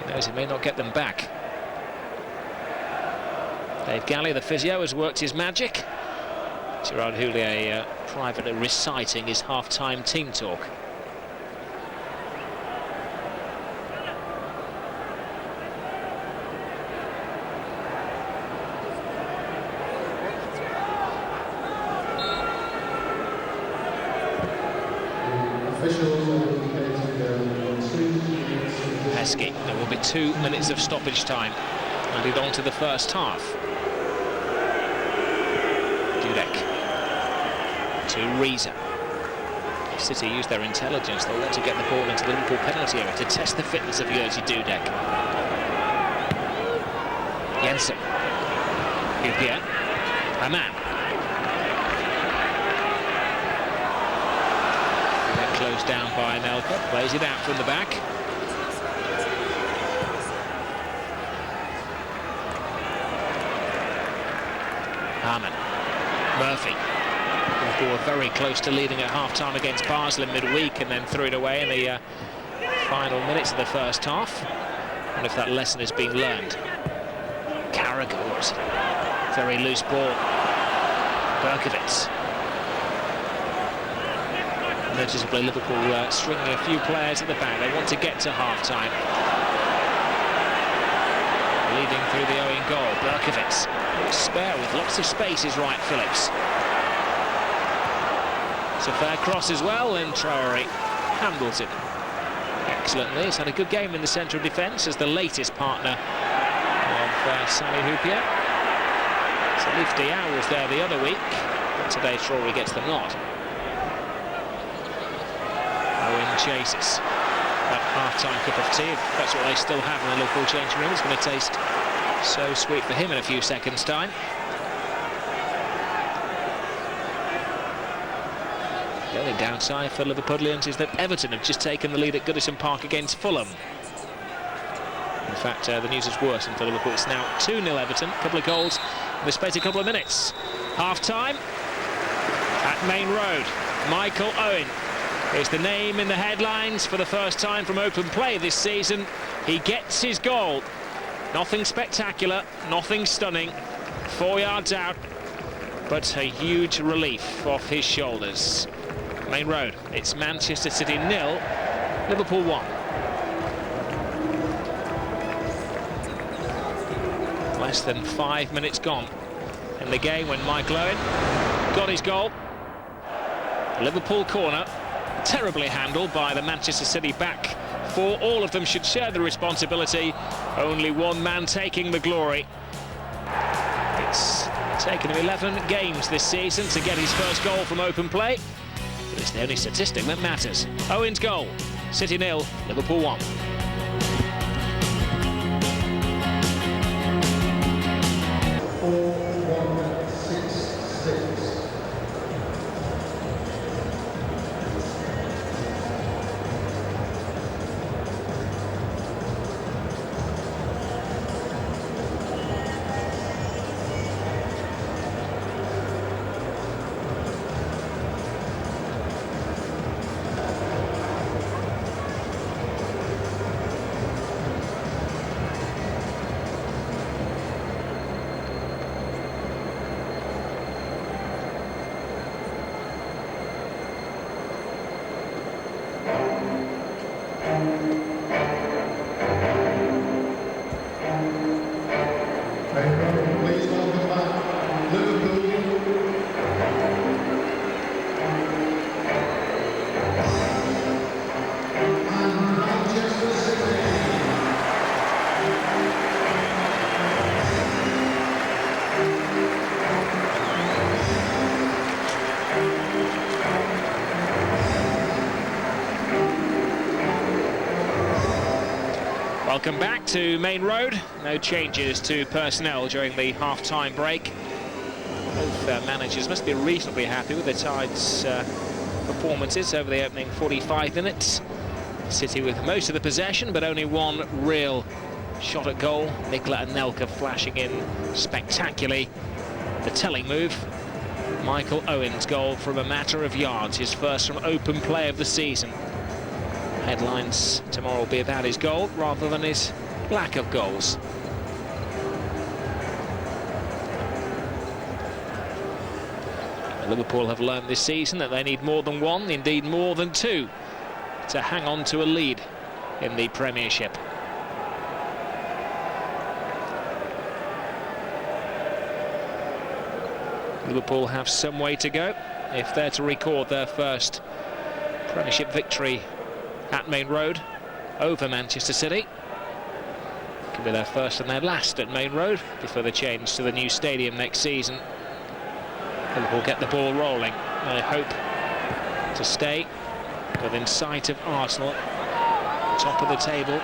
He knows he may not get them back. Dave Galley, the physio, has worked his magic. Gerard Houllier privately reciting his half-time team talk. Heskey, there will be 2 minutes of stoppage time added on to the first half. Dudek to Reza. If City use their intelligence, they'll want to get the ball into the Liverpool penalty area to test the fitness of Jerzy Dudek. Jensen. Hoopier. Haman. Closed down by Anelka, plays it out from the back. Harman. Murphy. Liverpool were very close to leading at half-time against Basel in midweek and then threw it away in the final minutes of the first half. And if that lesson has been learned. Carragher, very loose ball. Berkovic. Noticeably, Liverpool stringing a few players at the back. They want to get to half-time. Leading through the owing goal. Berkovic. Spare with lots of space is Wright Phillips. It's a fair cross as well, and Traore handles it excellently. He's had a good game in the central defence as the latest partner of Sami Hoopier. Salif Diao was there the other week, but today Traore gets the nod. Owen chases that half-time cup of tea. That's what they still have in the Liverpool changing room. It's going to taste so sweet for him in a few seconds' time. The only downside for Liverpudlians is that Everton have just taken the lead at Goodison Park against Fulham. In fact, the news is worsened for Liverpool. It's now 2-0 Everton, a couple of goals in the space of a couple of minutes. Half-time at Main Road. Michael Owen is the name in the headlines for the first time from open play this season. He gets his goal. Nothing spectacular, nothing stunning. 4 yards out, but a huge relief off his shoulders. Main Road, it's Manchester City 0, Liverpool 1. Less than 5 minutes gone in the game when Michael Owen got his goal. Liverpool corner, terribly handled by the Manchester City back four. All of them should share the responsibility. Only one man taking the glory. It's taken him 11 games this season to get his first goal from open play. But it's the only statistic that matters. Owen's goal, City 0, Liverpool 1. Please welcome back Liverpool. And Manchester City. Welcome back to Main Road. No changes to personnel during the half-time break. Both managers must be reasonably happy with the side's performances over the opening 45 minutes. City with most of the possession, but only one real shot at goal. Nicola Anelka flashing in spectacularly. The telling move, Michael Owen's goal from a matter of yards, his first from open play of the season. Headlines tomorrow will be about his goal rather than his lack of goals. Liverpool have learned this season that they need more than one, indeed more than two, to hang on to a lead in the Premiership. Liverpool have some way to go if they're to record their first Premiership victory at Main Road over Manchester City. Could be their first and their last at Main Road before the change to the new stadium next season. Liverpool get the ball rolling. They hope to stay within sight of Arsenal, top of the table,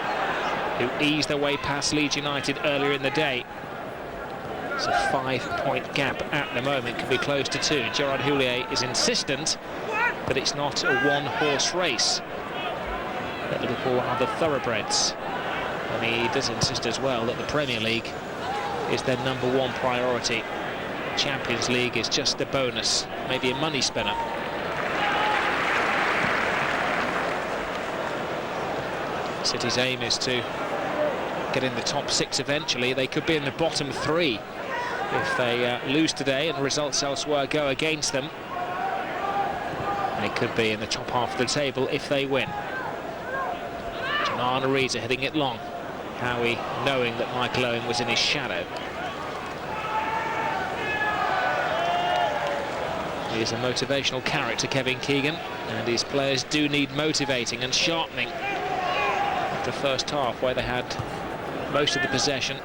who eased their way past Leeds United earlier in the day. It's a 5-point gap at the moment, could be close to 2. Gerard Houllier is insistent, but it's not a one-horse race. That Liverpool are the thoroughbreds, and he does insist as well that the Premier League is their #1 priority. The Champions League is just a bonus, maybe a money spinner. City's aim is to get in the top 6 eventually. They could be in the bottom 3 if they lose today and results elsewhere go against them. They could be in the top half of the table if they win. Ariza hitting it long. Howie knowing that Michael Owen was in his shadow. He is a motivational character, Kevin Keegan, and his players do need motivating and sharpening. The first half where they had most of the possession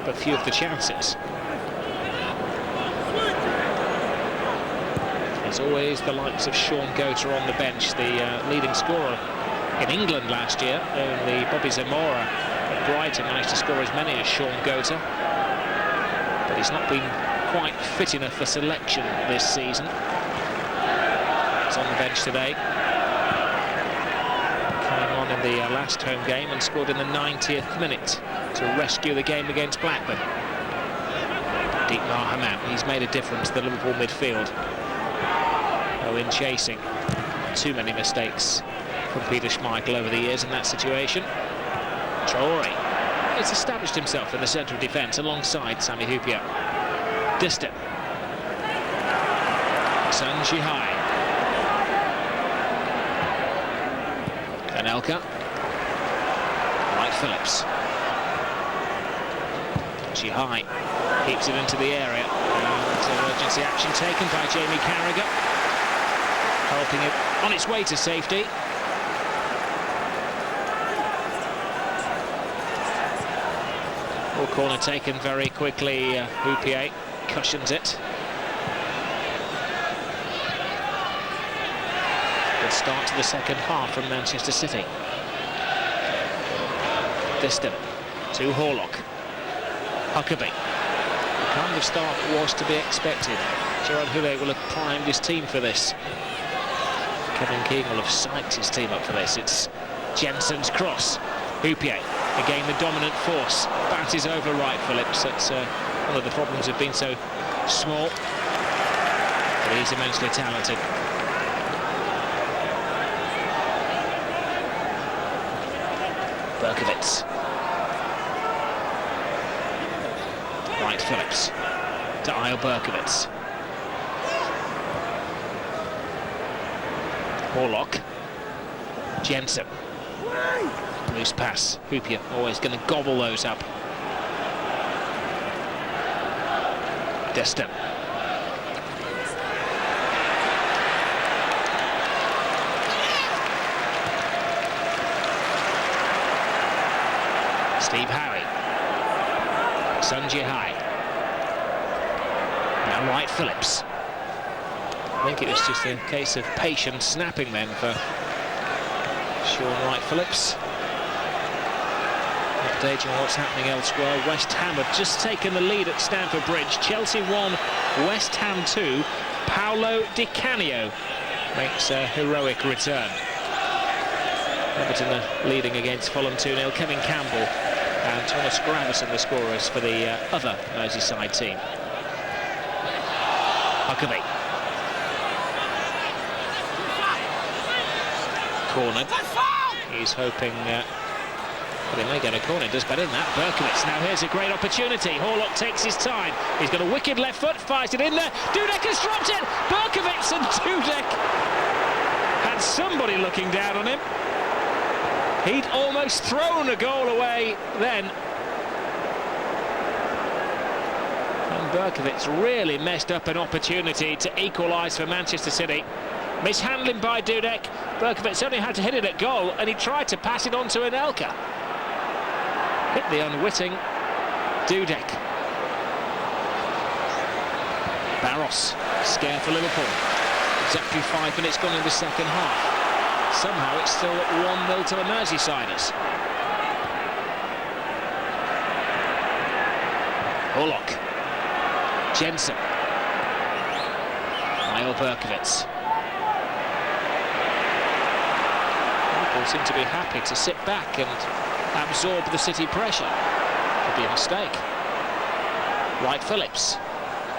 but few of the chances. There's always the likes of Sean Goater on the bench, the leading scorer in England last year. Only Bobby Zamora at Brighton managed to score as many as Sean Goater, but he's not been quite fit enough for selection this season. He's on the bench today. Came on in the last home game and scored in the 90th minute to rescue the game against Blackburn. Dietmar Hamann, he's made a difference to the Liverpool midfield. Owen chasing. Too many mistakes from Peter Schmeichel over the years in that situation. Traore has established himself in the centre of defence alongside Sami Hyypiä. Distant. Sun Jihai. Anelka. Wright Phillips. Jihai keeps it into the area. And emergency action taken by Jamie Carragher, helping it on its way to safety. Ball corner taken very quickly. Houpier cushions it. Good start to the second half from Manchester City. Distant to Horlock. Huckabee. The kind of start was to be expected. Gerard Houllier will have primed his team for this. Kevin Keegan will have psyched his team up for this. It's Jensen's cross. Houpier, again the dominant force. Bat is over Wright Phillips. That's one of the problems of being so small. But he's immensely talented. Berkowitz. Wright Phillips to Isle Berkowitz. Horlock. Jensen. Loose pass. Houpier always going to gobble those up. Destin. Steve Howie. Sun Jihai. Now Wright Phillips. I think it was just a case of patient snapping then for Sean Wright Phillips. Updating on what's happening elsewhere. West Ham have just taken the lead at Stamford Bridge. Chelsea 1, West Ham 2. Paolo Di Canio makes a heroic return. Everton are leading against Fulham 2-0. Kevin Campbell and Thomas Gravison the scorers for the other Merseyside team. Huckabee. Cornered. He's hoping well, he may get a corner. He does better than that. Berkowitz. Now here's a great opportunity. Horlock takes his time. He's got a wicked left foot. Fires it in there. Dudek has dropped it. Berkowitz and Dudek had somebody looking down on him. He'd almost thrown a goal away then. And Berkowitz really messed up an opportunity to equalise for Manchester City. Mishandling by Dudek. Berkowitz only had to hit it at goal, and he tried to pass it on to Anelka. Hit the unwitting Dudek. Barros, scare for Liverpool. Exactly 5 minutes gone in the second half. Somehow it's still 1-0 to the Merseysiders. Horlock. Jensen. Isle Berkowitz. Liverpool seem to be happy to sit back and absorb the City pressure. Could be a mistake. Wright Phillips.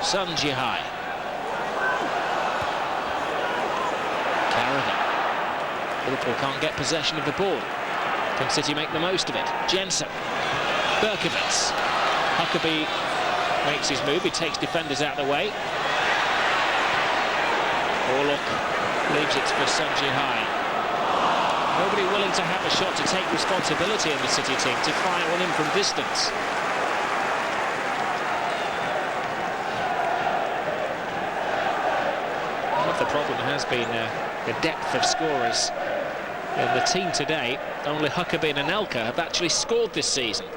Sun Jihai. Carragher. Liverpool can't get possession of the ball. Can City make the most of it? Jensen. Berkowitz. Huckabee makes his move. He takes defenders out of the way. Horlock leaves it for Sun Jihai. Nobody willing to have a shot to take responsibility in the City team, to fire one in from distance. One of the problem has been the depth of scorers in the team today. Only Huckabee and Anelka have actually scored this season.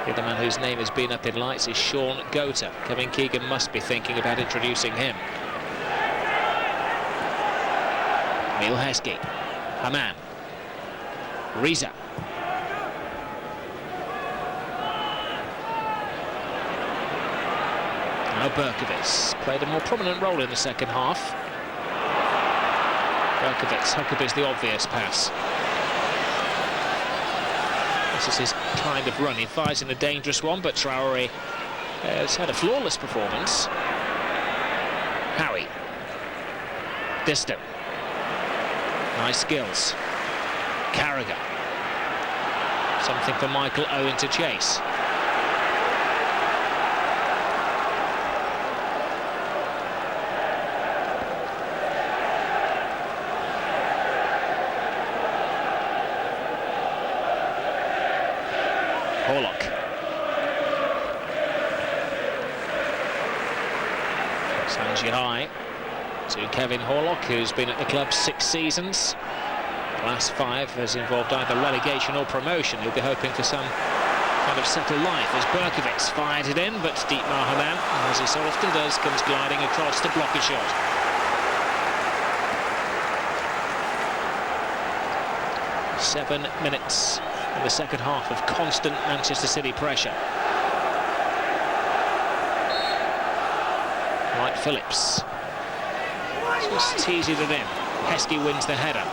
The other man whose name has been up in lights is Sean Gota. Kevin Keegan must be thinking about introducing him. Neil Heskey. Haman. Riza. Now Berkowitz played a more prominent role in the second half. Berkowitz. Huckabee's the obvious pass. This is his kind of run. He fires in a dangerous one, but Traore has had a flawless performance. Howie. Distant. Nice skills. Carragher. Something for Michael Owen to chase. Sanjihai to Kevin Horlock, who's been at the club 6 seasons. The last 5 has involved either relegation or promotion. He'll be hoping for some kind of settled life as Berkovitz fired it in, but Dietmar Hamann, as he so often does, comes gliding across to block a shot. Seven minutes in the second half of constant Manchester City pressure. Wright Phillips just teasing it in. Heskey wins the header,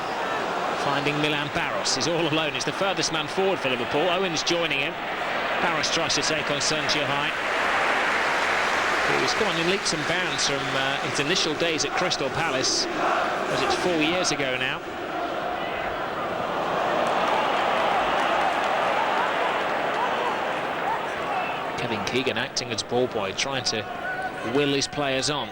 finding Milan Barros. He's all alone. He's the furthest man forward for Liverpool. Owens joining him. Barros tries to take on Sanjihai. He's gone in leaps and bounds from his initial days at Crystal Palace, as it's 4 years ago now. Kevin Keegan acting as ball boy, trying to will his players on.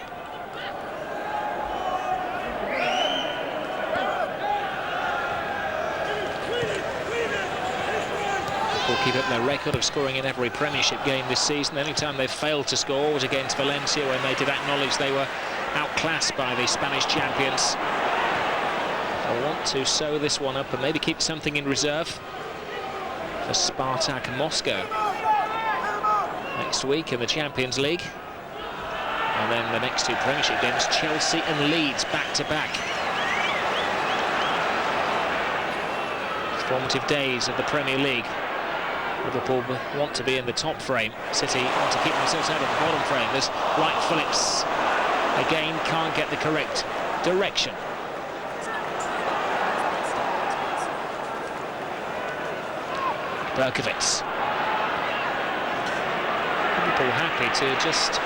Will keep up their record of scoring in every Premiership game this season. The only time they've failed to score was against Valencia, when they did acknowledge they were outclassed by the Spanish champions. They'll want to sew this one up and maybe keep something in reserve for Spartak Moscow next week in the Champions League. And then the next 2 Premiership games, Chelsea and Leeds back-to-back. Formative days of the Premier League. Liverpool want to be in the top frame. City want to keep themselves out of the bottom frame. There's Wright Phillips. Again, can't get the correct direction. Berkovitz. Liverpool happy to just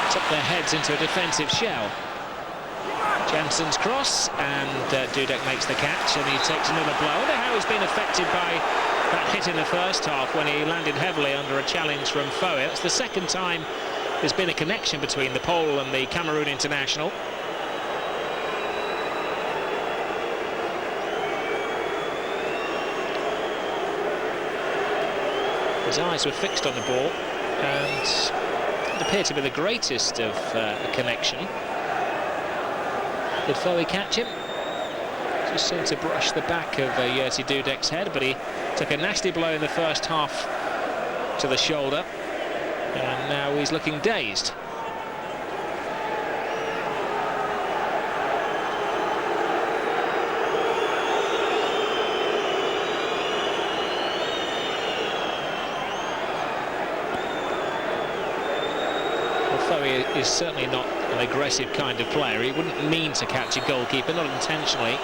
tuck their heads into a defensive shell. Jansen's cross, and Dudek makes the catch, and he takes another blow. I wonder how he's been affected by that hit in the first half when he landed heavily under a challenge from Foe. It's the second time there's been a connection between the Pole and the Cameroon international. His eyes were fixed on the ball, and it appeared to be the greatest of a connection. Did Foe catch him? Just seemed to brush the back of Jerzy Dudek's head, but he took a nasty blow in the first half to the shoulder, and now he's looking dazed. Foe is certainly not an aggressive kind of player. He wouldn't mean to catch a goalkeeper, not intentionally,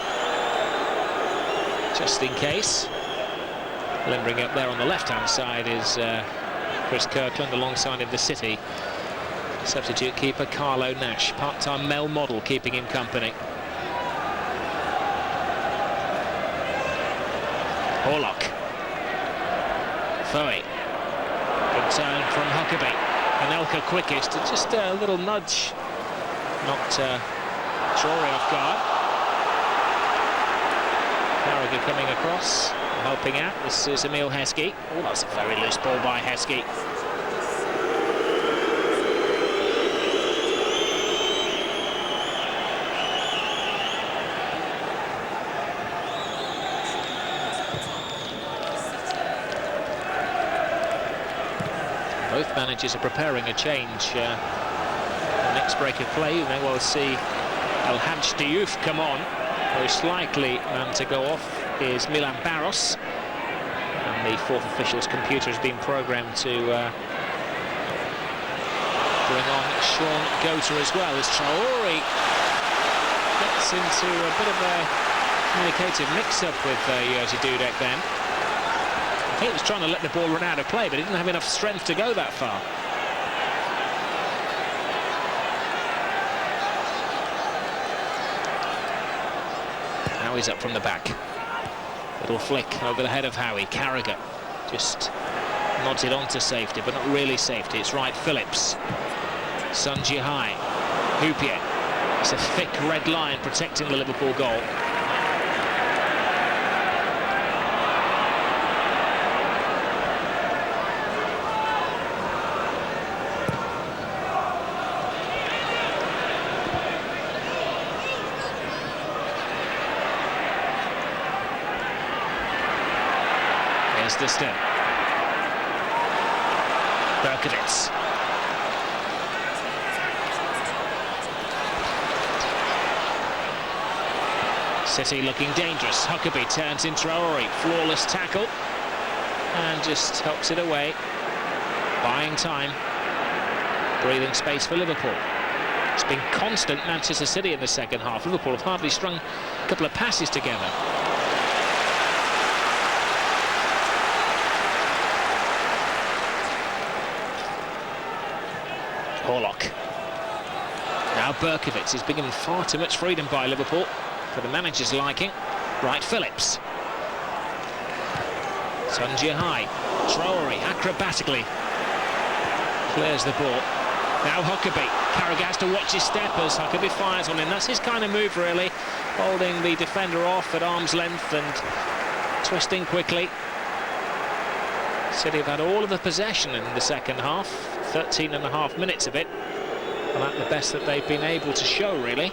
just in case. Limbering up there on the left-hand side is Chris Kirkland, alongside of the City substitute keeper Carlo Nash, part-time male model, keeping him company. Horlock. Foe. Good turn from Huckabee. Anelka quickest, just a little nudge, not Traore off guard. Carragher coming across, helping out. This is Emil Heskey. Oh, that's a very loose ball by Heskey. Both managers are preparing a change. The next break of play, you may well see El Hadj Diouf come on. Most likely to go off is Milan Barros. And the fourth official's computer has been programmed to bring on Sean Goater as well, as Traore gets into a bit of a communicative mix-up with Jerzy Dudek then. He was trying to let the ball run out of play, but he didn't have enough strength to go that far. Howie's up from the back. Little flick over the head of Howie. Carragher just nods it on to safety, but not really safety. It's Wright Phillips. Sanjihai. Houpier. It's a thick red line protecting the Liverpool goal. McAllister still. Berkowitz. City looking dangerous. Huckabee turns in Traore. Flawless tackle. And just helps it away. Buying time. Breathing space for Liverpool. It's been constant Manchester City in the second half. Liverpool have hardly strung a couple of passes together. Horlock. Now Berkowitz is being given far too much freedom by Liverpool for the manager's liking. Right, Phillips. Sunjihai. Traore acrobatically clears the ball. Now Huckabee. Carragher has to watch his step as Huckabee fires on him. That's his kind of move, really. Holding the defender off at arm's length and twisting quickly. City have had all of the possession in the second half. 13.5 minutes of it. And at the best that they've been able to show, really.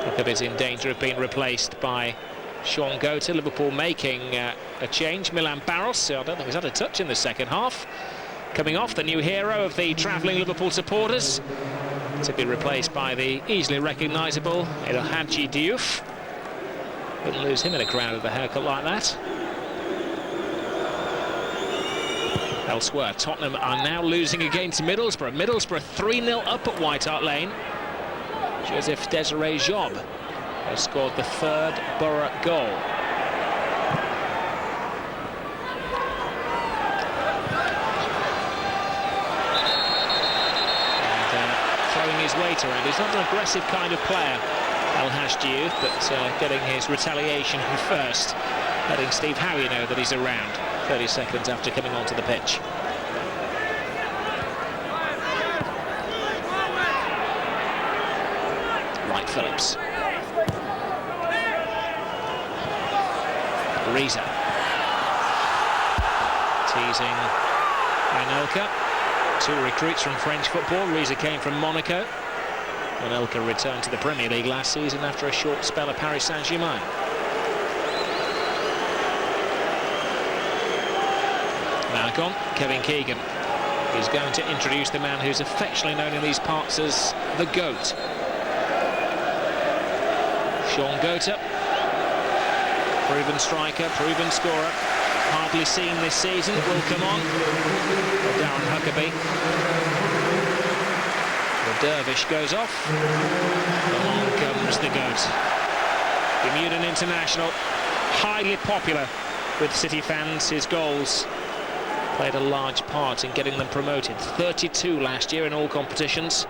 Hukkabee's in danger of being replaced by Sean Gota. Liverpool making a change. Milan Barros, I don't think he's had a touch in the second half. Coming off, the new hero of the travelling Liverpool supporters, to be replaced by the easily recognisable El Hadji Diouf. Wouldn't lose him in a crowd with a haircut like that. Elsewhere, Tottenham are now losing against Middlesbrough. Middlesbrough 3-0 up at White Hart Lane. Joseph Desiree Job has scored the third Borough goal. Throwing his weight around. He's not an aggressive kind of player, El Hadji, but getting his retaliation first, letting Steve Howie know that he's around 30 seconds after coming onto the pitch. Right, Phillips. Reza. Teasing Anelka. Two recruits from French football. Reza came from Monaco. Anelka returned to the Premier League last season after a short spell at Paris Saint-Germain. Now gone, Kevin Keegan. He's going to introduce the man who's affectionately known in these parts as the GOAT. Sean Gota. Proven striker, proven scorer. Hardly seen this season, will come on. Darren Huckabee. The dervish goes off. Along comes the GOAT. Bermudan international, highly popular with City fans. His goals played a large part in getting them promoted. 32 last year in all competitions.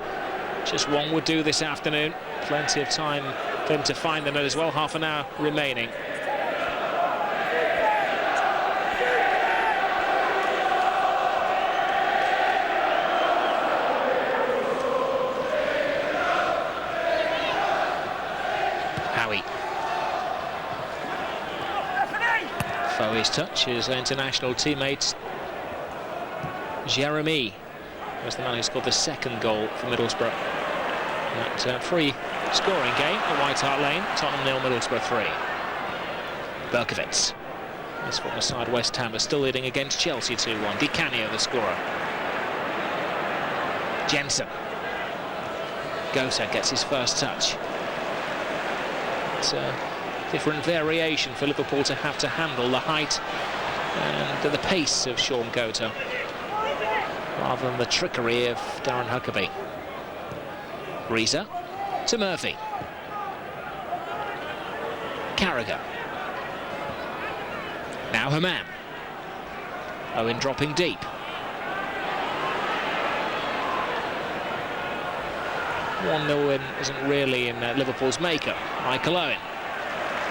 Just one would do this afternoon. Plenty of time for him to find the net as well. Half an hour remaining. Howie. Fowey's touch. His international teammate Jeremy was the man who scored the second goal for Middlesbrough. That free scoring game at White Hart Lane. Tottenham 0, Middlesbrough 3. Berkowitz. This from the side, West Ham are still leading against Chelsea 2-1. Di Canio the scorer. Jensen. Gota gets his first touch. It's a different variation for Liverpool to have to handle the height and the pace of Sean Gota, rather than the trickery of Darren Huckabee. Reza to Murphy. Carragher. Now Haman. Owen dropping deep. One win isn't really in Liverpool's makeup. Michael Owen.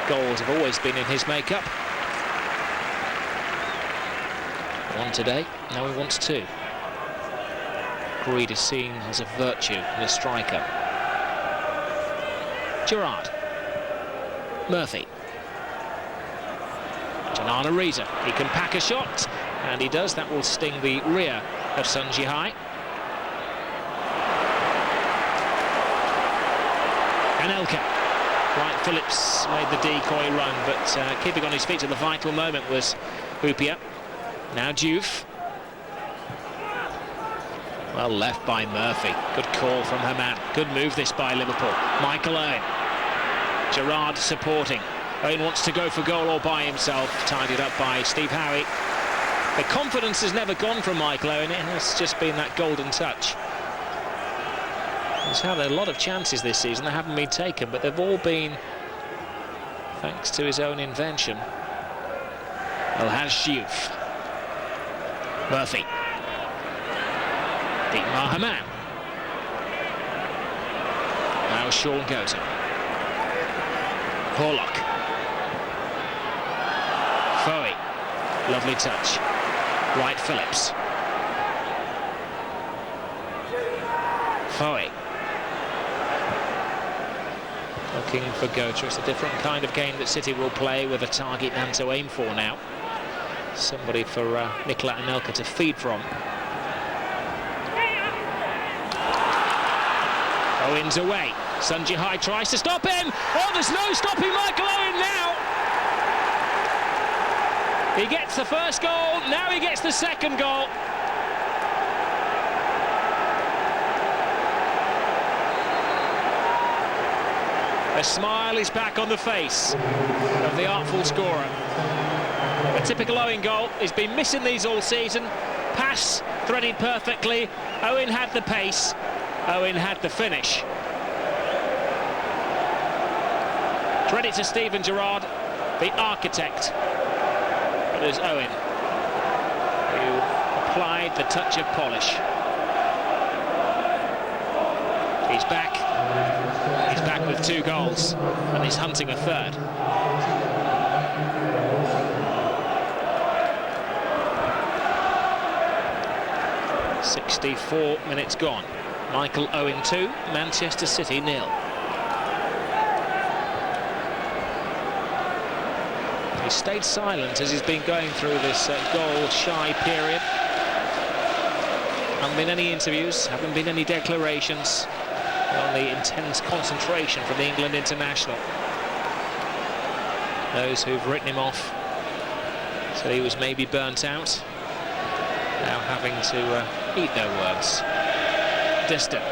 Goals have always been in his makeup. One today, now he wants two. Greed is seen as a virtue in a striker. Gerrard. Murphy. Janana Reza. He can pack a shot, and he does. That will sting the rear of Sunjihai. Anelka. Wright Phillips made the decoy run, but keeping on his feet at the vital moment was Hoopier. Now Diouf. Well left by Murphy. Good call from Haman. Good move this by Liverpool. Michael Owen. Gerrard supporting. Owen wants to go for goal all by himself. Tidied up by Steve Howie. The confidence has never gone from Michael Owen. It has just been that golden touch. He's had a lot of chances this season. They haven't been taken, but they've all been thanks to his own invention. El-Hadj Diouf. Murphy. Dietmar Hamann. Now Sean Gota. Horlock. Foey. Lovely touch. Wright Phillips. Foey. Looking for Gota. It's a different kind of game that City will play, with a target man to aim for now. Somebody for Nicola Anelka to feed from. Owen's away. Sun Jihai tries to stop him. Oh, there's no stopping Michael Owen now. He gets the first goal. Now he gets the second goal. The smile is back on the face of the artful scorer. A typical Owen goal. He's been missing these all season. Pass threaded perfectly. Owen had the pace. Owen had the finish. Credit to Steven Gerrard, the architect. But there's Owen, who applied the touch of polish. He's back. He's back with 2 goals, and he's hunting a third. "64 minutes gone. Michael Owen 2, Manchester City 0. He stayed silent as he's been going through this goal-shy period. Haven't been any interviews, haven't been any declarations. Only intense concentration from the England international. Those who've written him off said he was maybe burnt out. Now having to eat their words. Distant.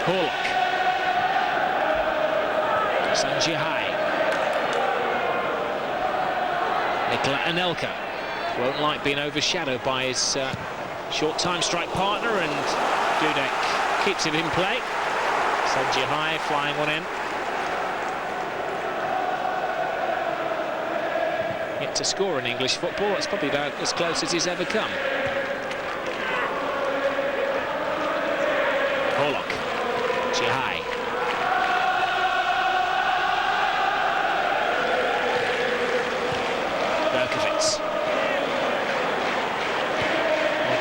Horlock. Sun Jihai. Nicola Anelka won't like being overshadowed by his short time strike partner, and Dudek keeps it in play. Sun Jihai flying one in. Yet to score in English football, that's probably about as close as he's ever come. Horlock. Jihai. Berkovitz.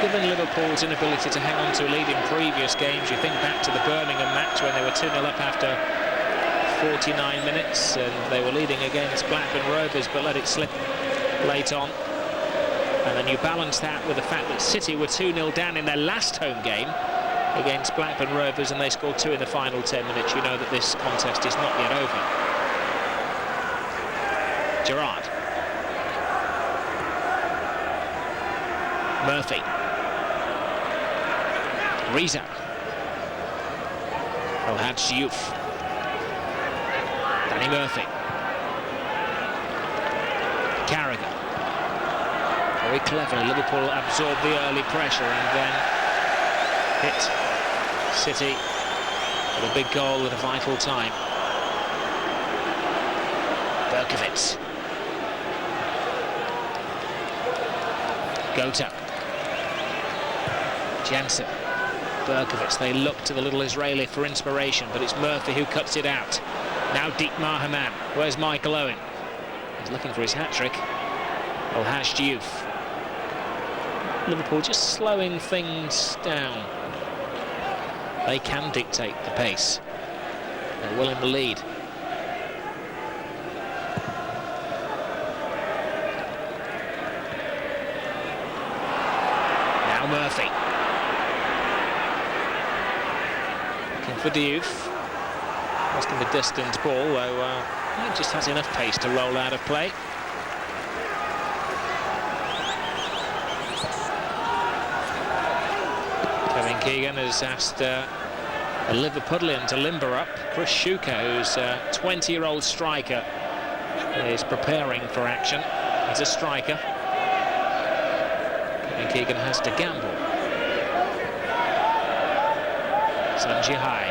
Given Liverpool's inability to hang on to a lead in previous games, you think back to the Birmingham match when they were 2-0 up after 49 minutes and they were leading against Blackburn Rovers but let it slip late on. And then you balance that with the fact that City were 2-0 down in their last home game against Blackburn Rovers and they scored 2 in the final 10 minutes. You know that this contest is not yet over. Gerrard. Murphy. Reza. El-Hadj Diouf. Danny Murphy. Carragher. Very cleverly, Liverpool absorbed the early pressure and then hit City with a big goal at a vital time. Berkovitz. Gota. Jansen. Berkovitz. They look to the little Israeli for inspiration, but it's Murphy who cuts it out. Now Dietmar Hamann. Where's Michael Owen? He's looking for his hat-trick. El-Hadj Diouf. Liverpool just slowing things down. They can dictate the pace. They're well in the lead. Now Murphy. Looking for Diouf. asking the distant ball, though he just has enough pace to roll out of play. Kevin Keegan has asked a Liverpudlian to limber up. Chris Shuka, who's a 20-year-old striker, is preparing for action. He's a striker. Kevin Keegan has to gamble. Sanji High.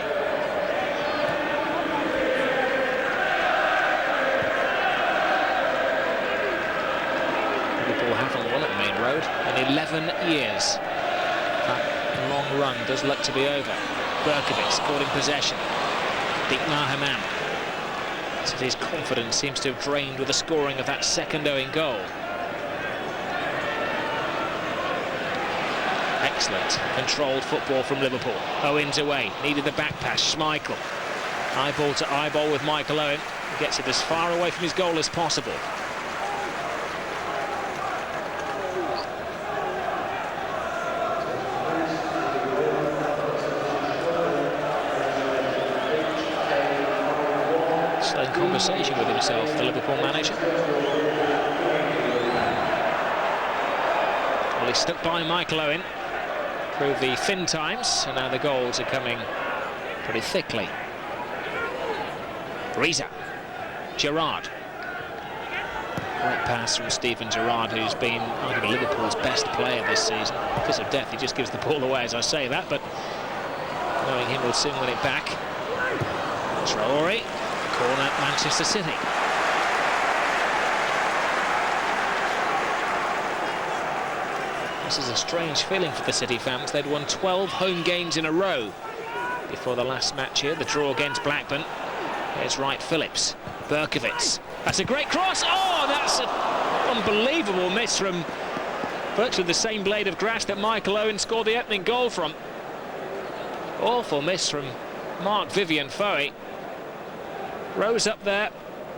Liverpool haven't won at Main Road in 11 years. That long run does look to be over. Berkovic caught in possession. Dietmar Hamann. So his confidence seems to have drained with the scoring of that second owing goal. Excellent controlled football from Liverpool. Owens away, needed the back pass. Schmeichel, eyeball to eyeball with Michael Owen. He gets it as far away from his goal as possible. Still in conversation with himself, the Liverpool manager. Well, he stuck by Michael Owen through the thin times, and now the goals are coming pretty thickly. Reza, Gerrard. Great pass from Steven Gerrard, who's been arguably Liverpool's best player this season. Kiss of death, he just gives the ball away as I say that, but knowing him will soon win it back. Traore, corner, Manchester City. This is a strange feeling for the City fans. They'd won 12 home games in a row before the last match here, the draw against Blackburn. Here's Wright Phillips. Berkovic. That's a great cross. Oh, that's an unbelievable miss from virtually the same blade of grass that Michael Owen scored the opening goal from. Awful miss from Mark Vivian Foe. Rose up there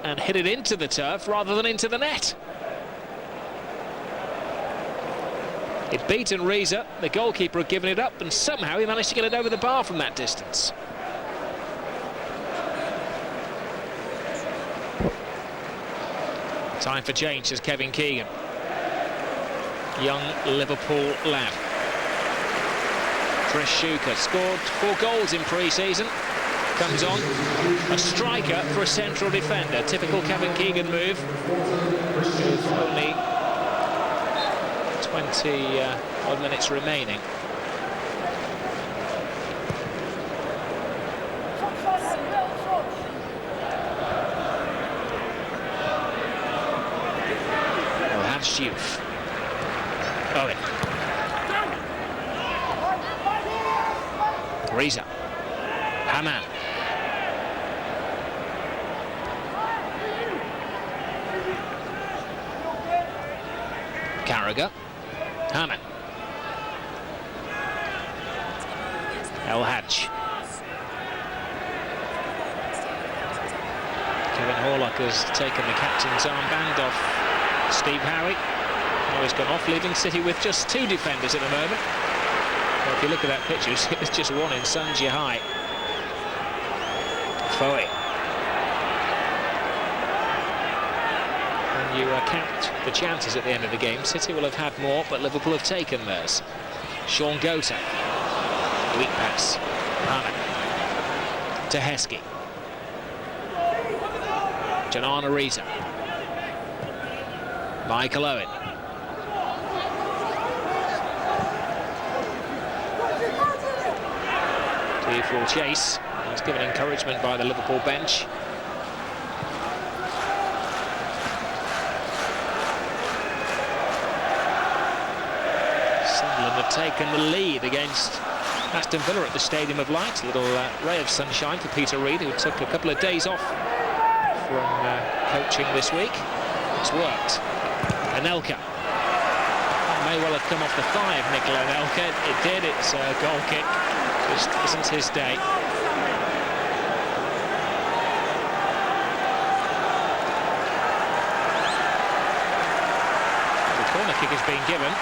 and hit it into the turf rather than into the net. He'd beaten Reza, the goalkeeper had given it up, and somehow he managed to get it over the bar from that distance. Time for change, says Kevin Keegan. Young Liverpool lad. Chris Shuka scored 4 goals in pre-season. Comes on, a striker for a central defender. Typical Kevin Keegan move. With only 20 odd minutes remaining. Well, that's youth. Owen. Reza. Hamann. Carragher. Hamann. El Hadj. Kevin Horlock has taken the captain's armband off Steve Howe. Now he's gone off, leaving City with just 2 defenders at the moment. Well, if you look at that picture, it's just one in Sanji High. Foe. When you count the chances at the end of the game, City will have had more, but Liverpool have taken theirs. Sean Gota. Weak pass. Hamann. To Heskey. Janana Reza. Michael Owen. Full chase. He's given encouragement by the Liverpool bench. Sunderland have taken the lead against Aston Villa at the Stadium of Light. A little ray of sunshine for Peter Reid, who took a couple of days off from coaching this week. It's worked. Anelka. That may well have come off the thigh of Nicola Anelka. It did. It's a goal kick. Just isn't his day. The corner kick has been given.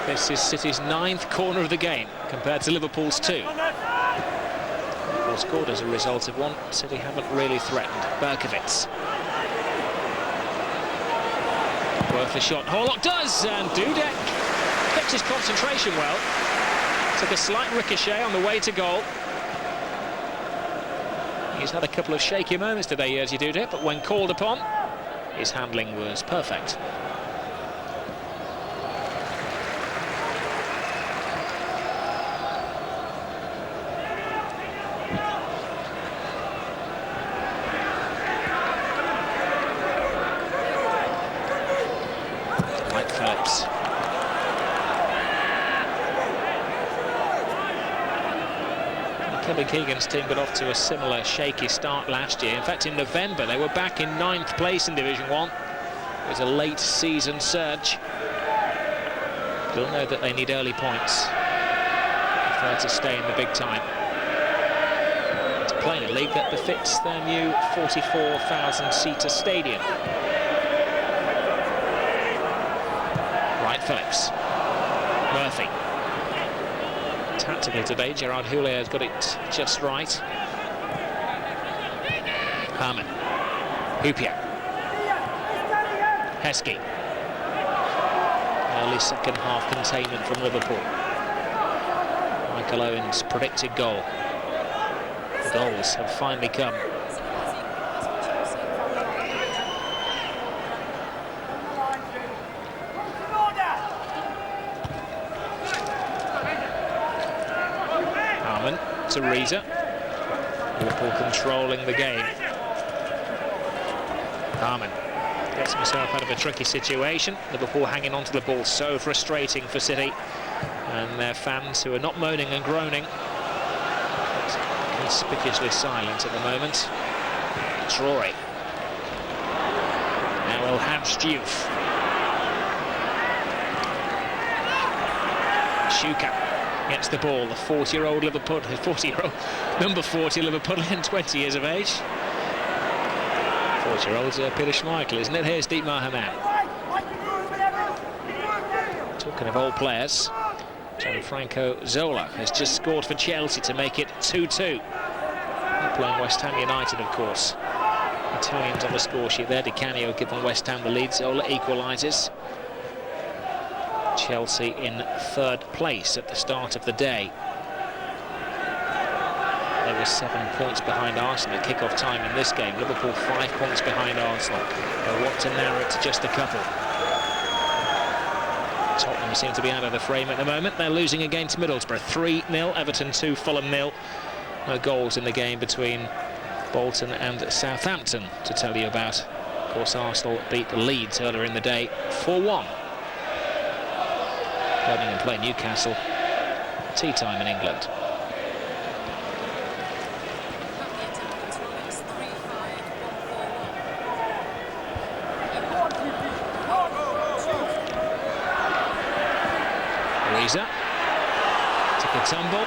This is City's 9th corner of the game compared to Liverpool's 2. Liverpool scored as a result of one. City haven't really threatened. Berkovitz. Worth a shot. Horlock does, and Dudek kept his concentration well. Took a slight ricochet on the way to goal. He's had a couple of shaky moments today, Jerzy Dudek, but when called upon, his handling was perfect. Phillips. Kevin Keegan's team got off to a similar shaky start last year. In fact, in November they were back in 9th place in Division 1. It was a late season surge. They'll know that they need early points if they're to stay in the big time. To play in a league that befits their new 44,000-seater stadium. Phillips. Murphy. Tactically today, Gerard Houllier has got it just right. Harman. Hoopier. Heskey. Early second half containment from Liverpool. Michael Owen's predicted goal. The goals have finally come. To Reza. Liverpool controlling the game. Harman gets himself out of a tricky situation. Liverpool hanging on to the ball, so frustrating for City and their fans, who are not moaning and groaning. Conspicuously silent at the moment. Traore. Now Ilham Stiouf. Shuka gets the ball, the 40-year-old Liverpool, number 40 Liverpoolian, 20 years of age. 40-year-old's Peter Schmeichel, isn't it? Here's Dietmar Hamann. Talking of old players, Gianfranco Zola has just scored for Chelsea to make it 2-2. They're playing West Ham United, of course. Italians on the score sheet there. Di Canio giving West Ham the lead. Zola equalises. Chelsea in 3rd place at the start of the day. They were 7 points behind Arsenal at kick-off time in this game. Liverpool 5 points behind Arsenal. They want to narrow it to just a couple. Tottenham seem to be out of the frame at the moment. They're losing against Middlesbrough 3-0, Everton 2, Fulham 0. No goals in the game between Bolton and Southampton to tell you about. Of course, Arsenal beat Leeds earlier in the day 4-1. Birmingham play Newcastle. Tea time in England. Reza took a tumble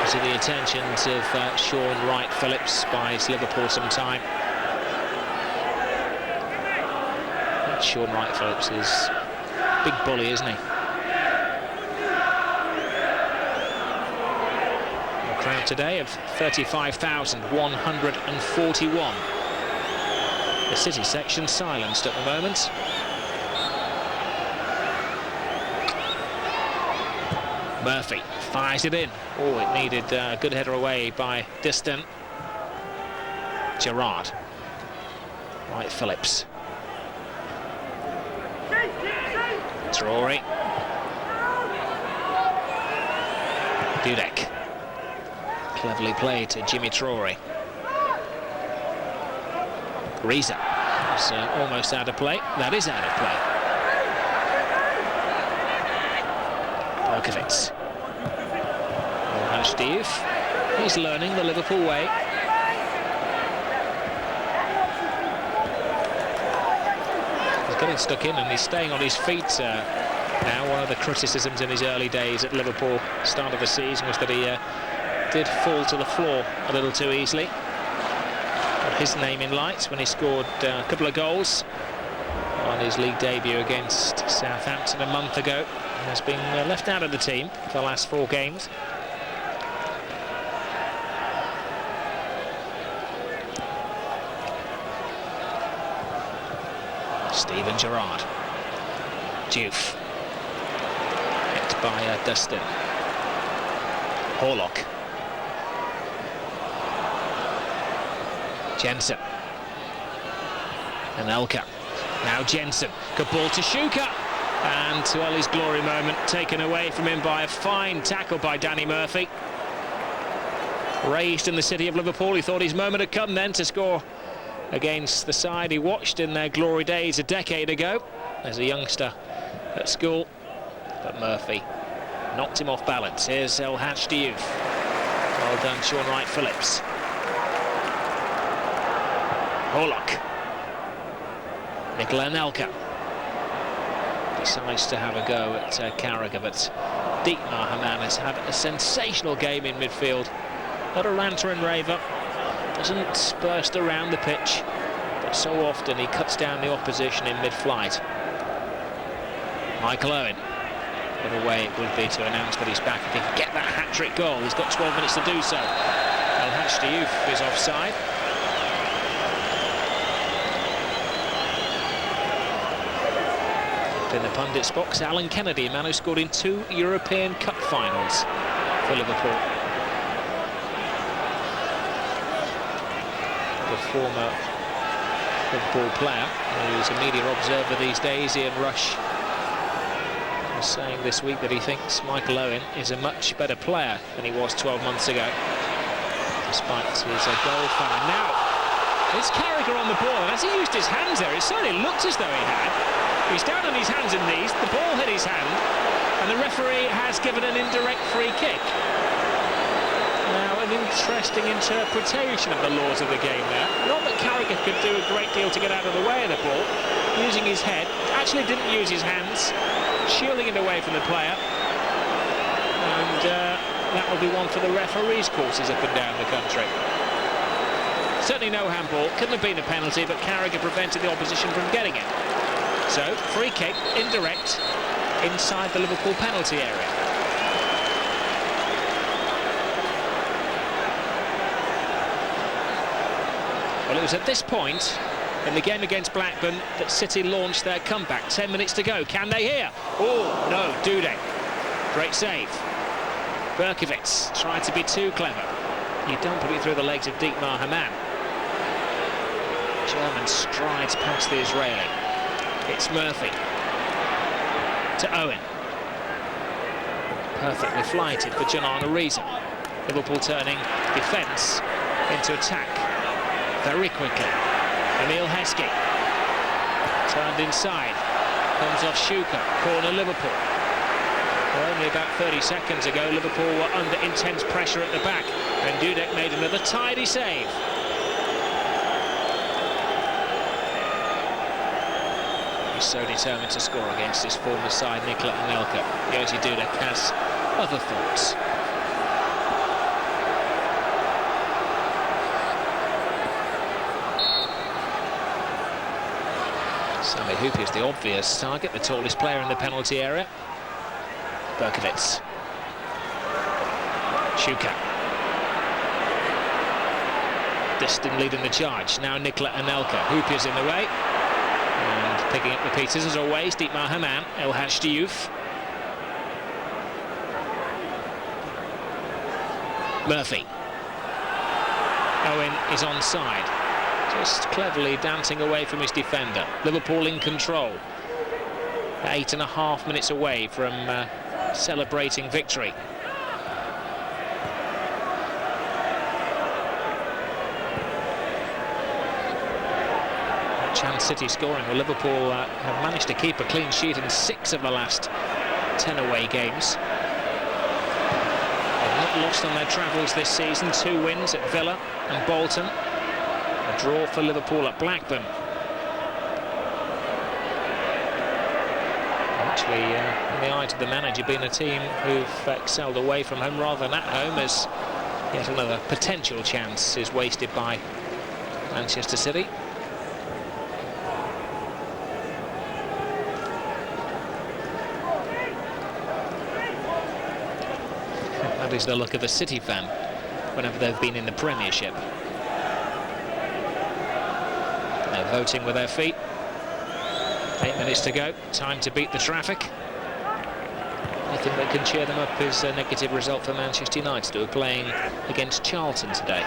to the attentions of Sean Wright-Phillips, buys Liverpool some time. Sean Wright-Phillips is a big bully, isn't he? Crowd today of 35,141. The City section silenced at the moment. Murphy fires it in. Oh, it needed a good header away by Distant. Gerrard. Wright-Phillips. Traore. Dudek. Cleverly played to Jimmy Traore. Reza is almost out of play. That is out of play. Berkovitz. Ilham Stiouf. He's learning the Liverpool way. He's getting stuck in and he's staying on his feet now. One of the criticisms in his early days at Liverpool, start of the season, was that he did fall to the floor a little too easily. Got his name in lights when he scored a couple of goals on his league debut against Southampton a month ago. He has been left out of the team for the last 4 games. Steven Gerrard. Diouf. Hit by Dustin. Horlock. Jensen. Anelka. Now Jensen. Good ball to Shuka. And, well, his glory moment taken away from him by a fine tackle by Danny Murphy. Raised in the city of Liverpool, he thought his moment had come then to score against the side he watched in their glory days a decade ago as a youngster at school. But Murphy knocked him off balance. Here's El Hadj Diouf. Well done, Sean Wright-Phillips. Horlock. Nicola Anelka decides to have a go at Carragher, but Dietmar Hamann has had a sensational game in midfield. Not a ranter and raver, doesn't burst around the pitch, but so often he cuts down the opposition in mid-flight. Michael Owen. What a way it would be to announce that he's back if he can get that hat-trick goal. He's got 12 minutes to do so. El Hadj Diouf is offside. In the pundits' box, Alan Kennedy, a man who scored in 2 European Cup finals for Liverpool. The former Liverpool player, who's a media observer these days, Ian Rush, was saying this week that he thinks Michael Owen is a much better player than he was 12 months ago, despite his goal famine. Now, it's Carragher on the ball, and as he used his hands there, it certainly looked as though he had. He's down on his hands and knees, the ball hit his hand, and the referee has given an indirect free kick. Now, an interesting interpretation of the laws of the game there. Not that Carragher could do a great deal to get out of the way of the ball, using his head, actually didn't use his hands, shielding it away from the player. And that will be one for the referees' courses up and down the country. Certainly no handball, couldn't have been a penalty, but Carragher prevented the opposition from getting it. So, free kick, indirect, inside the Liverpool penalty area. Well, it was at this point in the game against Blackburn that City launched their comeback. 10 minutes to go. Can they hear? Oh, no, Dudek. Great save. Berkowitz tried to be too clever. You don't put it through the legs of Dietmar Hamann. German strides past the Israeli. It's Murphy to Owen. Perfectly flighted for Janan Ariza. Liverpool turning defence into attack very quickly. Emil Heskey turned inside. Comes off Shuka. Corner Liverpool. Well, only about 30 seconds ago, Liverpool were under intense pressure at the back, and Dudek made another tidy save. He's so determined to score against his former side, Nicola Anelka. Josie Dudek has other thoughts. Sami Hyypiä is the obvious target, the tallest player in the penalty area. Berkowitz. Shuka. Dustin leading the charge. Now Nicola Anelka. Hyypiä's in the way. And picking up the pieces as always, Dietmar Hamann, El Hadj Diouf. Murphy. Owen is onside. Just cleverly dancing away from his defender. Liverpool in control. 8.5 minutes away from celebrating victory. Chance City scoring. Well, Liverpool have managed to keep a clean sheet in 6 of the last 10 away games. They've not lost on their travels this season. 2 wins at Villa and Bolton. A draw for Liverpool at Blackburn. Actually, in the eyes of the manager, being a team who've excelled away from home rather than at home, as yet another potential chance is wasted by Manchester City. That is the look of a City fan whenever they've been in the Premiership. They're voting with their feet. 8 minutes to go, time to beat the traffic. Anything that can cheer them up is a negative result for Manchester United, who are playing against Charlton today.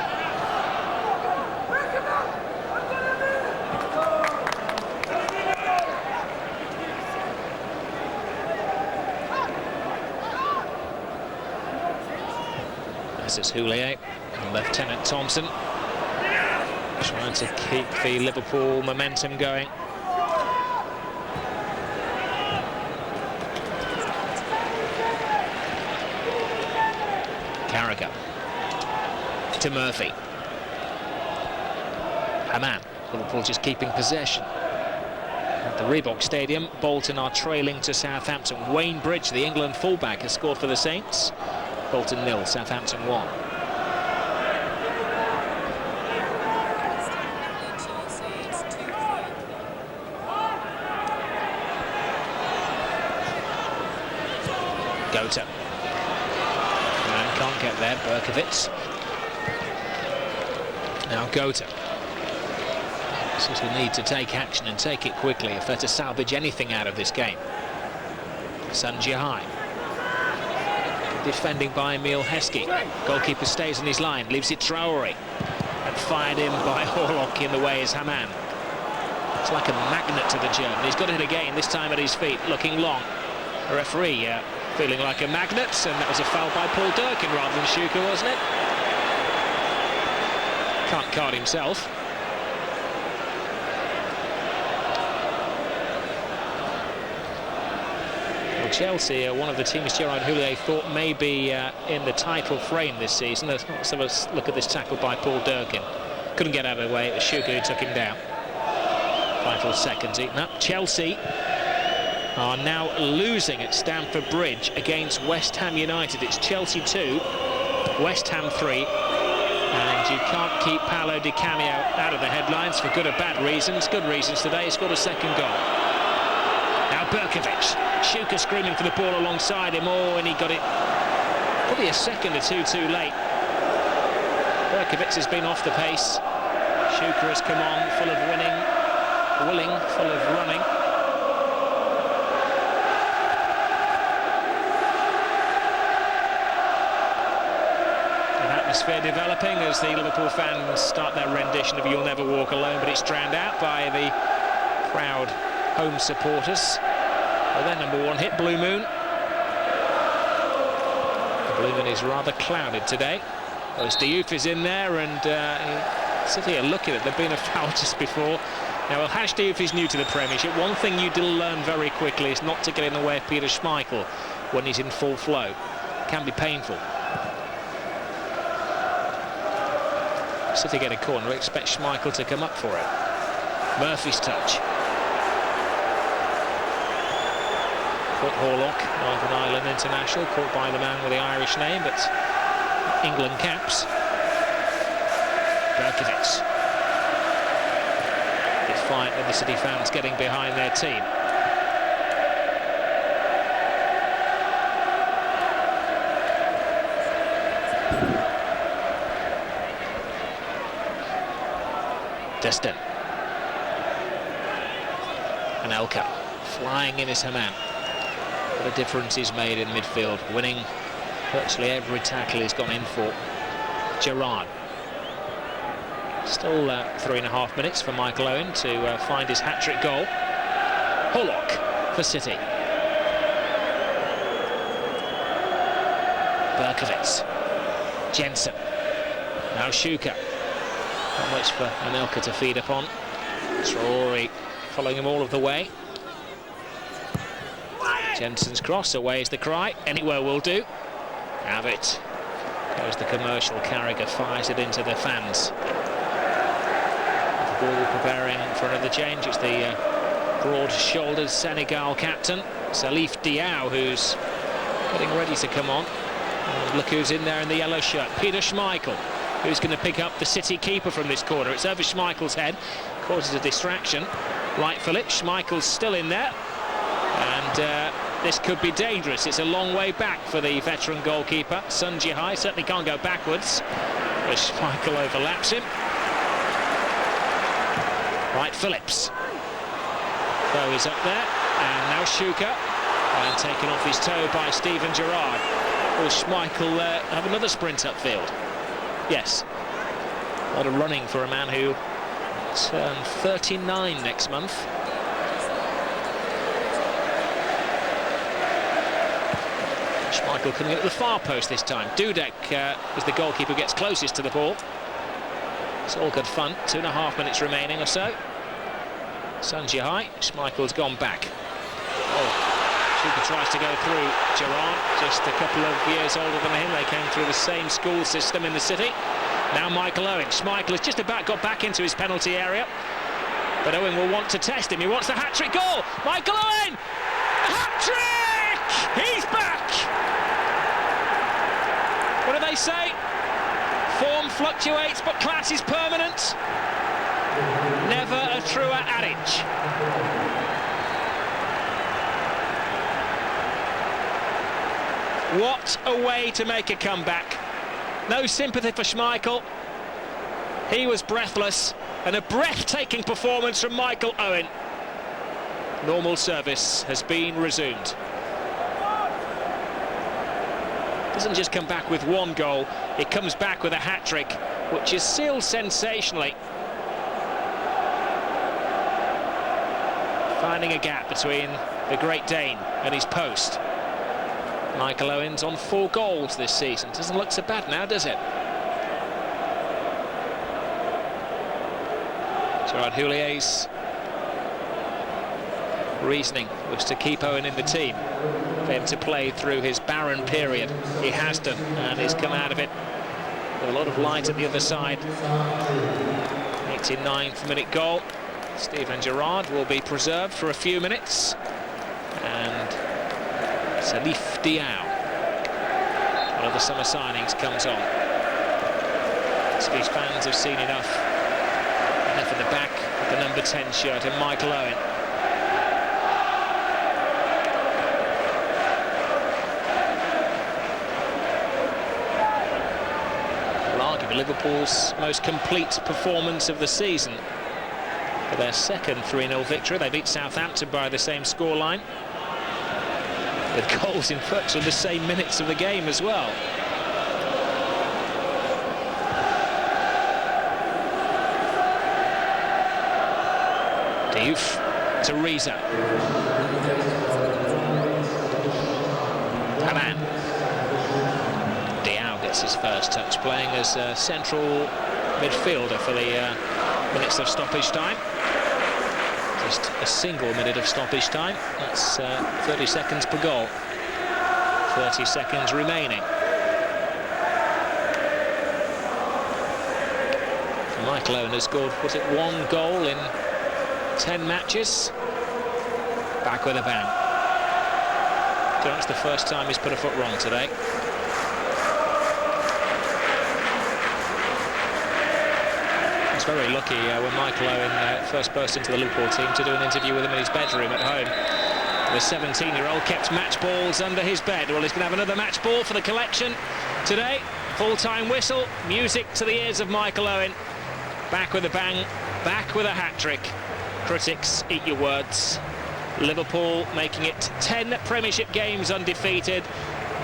This is Houllier and Lieutenant Thompson trying to keep the Liverpool momentum going. Carragher to Murphy. Haman. Liverpool just keeping possession. At the Reebok Stadium, Bolton are trailing to Southampton. Wayne Bridge, the England fullback, has scored for the Saints. Bolton 0, Southampton 1. Gota. Can't get there, Berkovic. Now Gota. This is the need to take action and take it quickly if they're to salvage anything out of this game. Sanjihai. Defending by Emil Heskey. Goalkeeper stays on his line, leaves it Traore. And fired in by Horlock. In the way is Haman. It's like a magnet to the German. He's got it again, this time at his feet, looking long. The referee feeling like a magnet, and that was a foul by Paul Durkin rather than Schuker, wasn't it? Can't card himself. Well, Chelsea are one of the teams Gerard Houllier thought may be in the title frame this season. Let's have a look at this tackle by Paul Durkin. Couldn't get out of the way, it was Schuker who took him down. Final seconds eaten up. Chelsea are now losing at Stamford Bridge against West Ham United. It's Chelsea 2, West Ham 3, and you can't keep Paolo Di Canio out of the headlines for good or bad reasons. Good reasons today. He scored a second goal. Now Berkovic. Schuker screaming for the ball alongside him. Oh, and he got it probably a second or two too late. Berkovic has been off the pace. Schuker has come on, full of willing, full of running. Atmosphere developing as the Liverpool fans start their rendition of You'll Never Walk Alone, but it's drowned out by the proud home supporters. Well, their number one hit, Blue Moon. The Blue Moon is rather clouded today. Well, Diouf is in there, and City are lucky that there'd been a foul just before. Now, El Hadji Diouf is new to the Premiership. One thing you do learn very quickly is not to get in the way of Peter Schmeichel when he's in full flow. It can be painful. City get a corner, expect Schmeichel to come up for it. Murphy's touch. Caught Horlock, Northern Ireland international, caught by the man with the Irish name, but England caps. Berkovic. Defiant with the City fans getting behind their team. Destin. Anelka flying in his Haman. What a difference he's made in midfield, winning virtually every tackle he's gone in for. Gerrard. Still 3.5 minutes for Michael Owen to find his hat-trick goal. Horlock for City. Berkovic. Jensen. Now Schuker. Not much for Anelka to feed upon. Traore following him all of the way. Jensen's cross, away is the cry. Anywhere will do. Have it. Goes the commercial. Carragher fires it into the fans. The ball preparing for another change. It's the broad-shouldered Senegal captain, Salif Diao, who's getting ready to come on. And look who's in there in the yellow shirt. Peter Schmeichel, who's going to pick up the City keeper from this corner. It's over Schmeichel's head, causes a distraction. Right Philip, Schmeichel's still in there, and this could be dangerous. It's a long way back for the veteran goalkeeper. Sanjihai certainly can't go backwards, but Schmeichel overlaps him. Right Phillips. throw is up there, and now Shuka, and taken off his toe by Steven Gerrard. Will Schmeichel have another sprint upfield? Yes. A lot of running for a man who turned 39 next month. Schmeichel coming in at the far post this time. Dudek is the goalkeeper, gets closest to the ball. It's all good fun. 2.5 minutes remaining or so. Sun Jihai, Schmeichel's gone back. Oh, Shuka tries to go through. Gerrard, just a couple of years older than him. They came through the same school system in the city. Now Michael Owen. Schmeichel has just about got back into his penalty area. But Owen will want to test him. He wants the hat-trick goal. Michael Owen! Hat-trick! He's back! What do they say? Form fluctuates, but class is permanent. Never a truer adage. What a way to make a comeback. No sympathy for Schmeichel. He was breathless, and a breathtaking performance from Michael Owen. Normal service has been resumed. Doesn't just come back with one goal, it comes back with a hat-trick, which is sealed sensationally. Finding a gap between the Great Dane and his post. Michael Owen's on 4 goals this season. Doesn't look so bad now, does it? Gerard Houlier's reasoning was to keep Owen in the team, for him to play through his barren period. He has done, and he's come out of it with a lot of light at the other side. 89th minute goal. Steven Gerrard will be preserved for a few minutes, and Salif Diao, one of the summer signings, comes on. These fans have seen enough in the back of the number 10 shirt, and Michael Owen. Arguably Liverpool's most complete performance of the season. For their second 3-0 victory, they beat Southampton by the same scoreline, with goals in virtually the same minutes of the game as well. Diouf to Reza. Haman. Diao gets his first touch, playing as a central midfielder for the minutes of stoppage time. Just a single minute of stoppage time. That's 30 seconds per goal. 30 seconds remaining. Michael Owen has scored, was it 1 goal in 10 matches? Back with a bang. That's the first time he's put a foot wrong today. He's very lucky when Michael Owen first burst into the Liverpool team to do an interview with him in his bedroom at home. The 17-year-old kept match balls under his bed. Well, he's going to have another match ball for the collection today. Full-time whistle, music to the ears of Michael Owen. Back with a bang, back with a hat-trick. Critics, eat your words. Liverpool making it 10 Premiership games undefeated.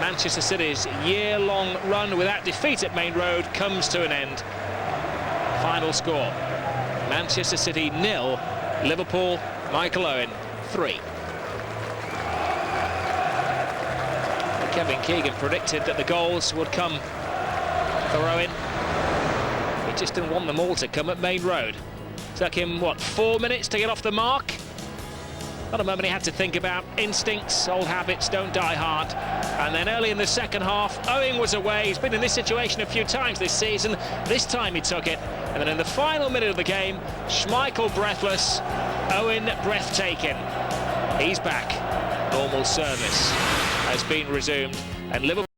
Manchester City's year-long run without defeat at Main Road comes to an end. Final score, Manchester City 0, Liverpool, Michael Owen 3. Kevin Keegan predicted that the goals would come for Owen. He just didn't want them all to come at Main Road. Took him, what, 4 minutes to get off the mark? Not a moment he had to think about. Instincts, old habits don't die hard. And then early in the second half, Owen was away. He's been in this situation a few times this season. This time he took it. And then in the final minute of the game, Schmeichel breathless, Owen breathtaking. He's back. Normal service has been resumed, and Liverpool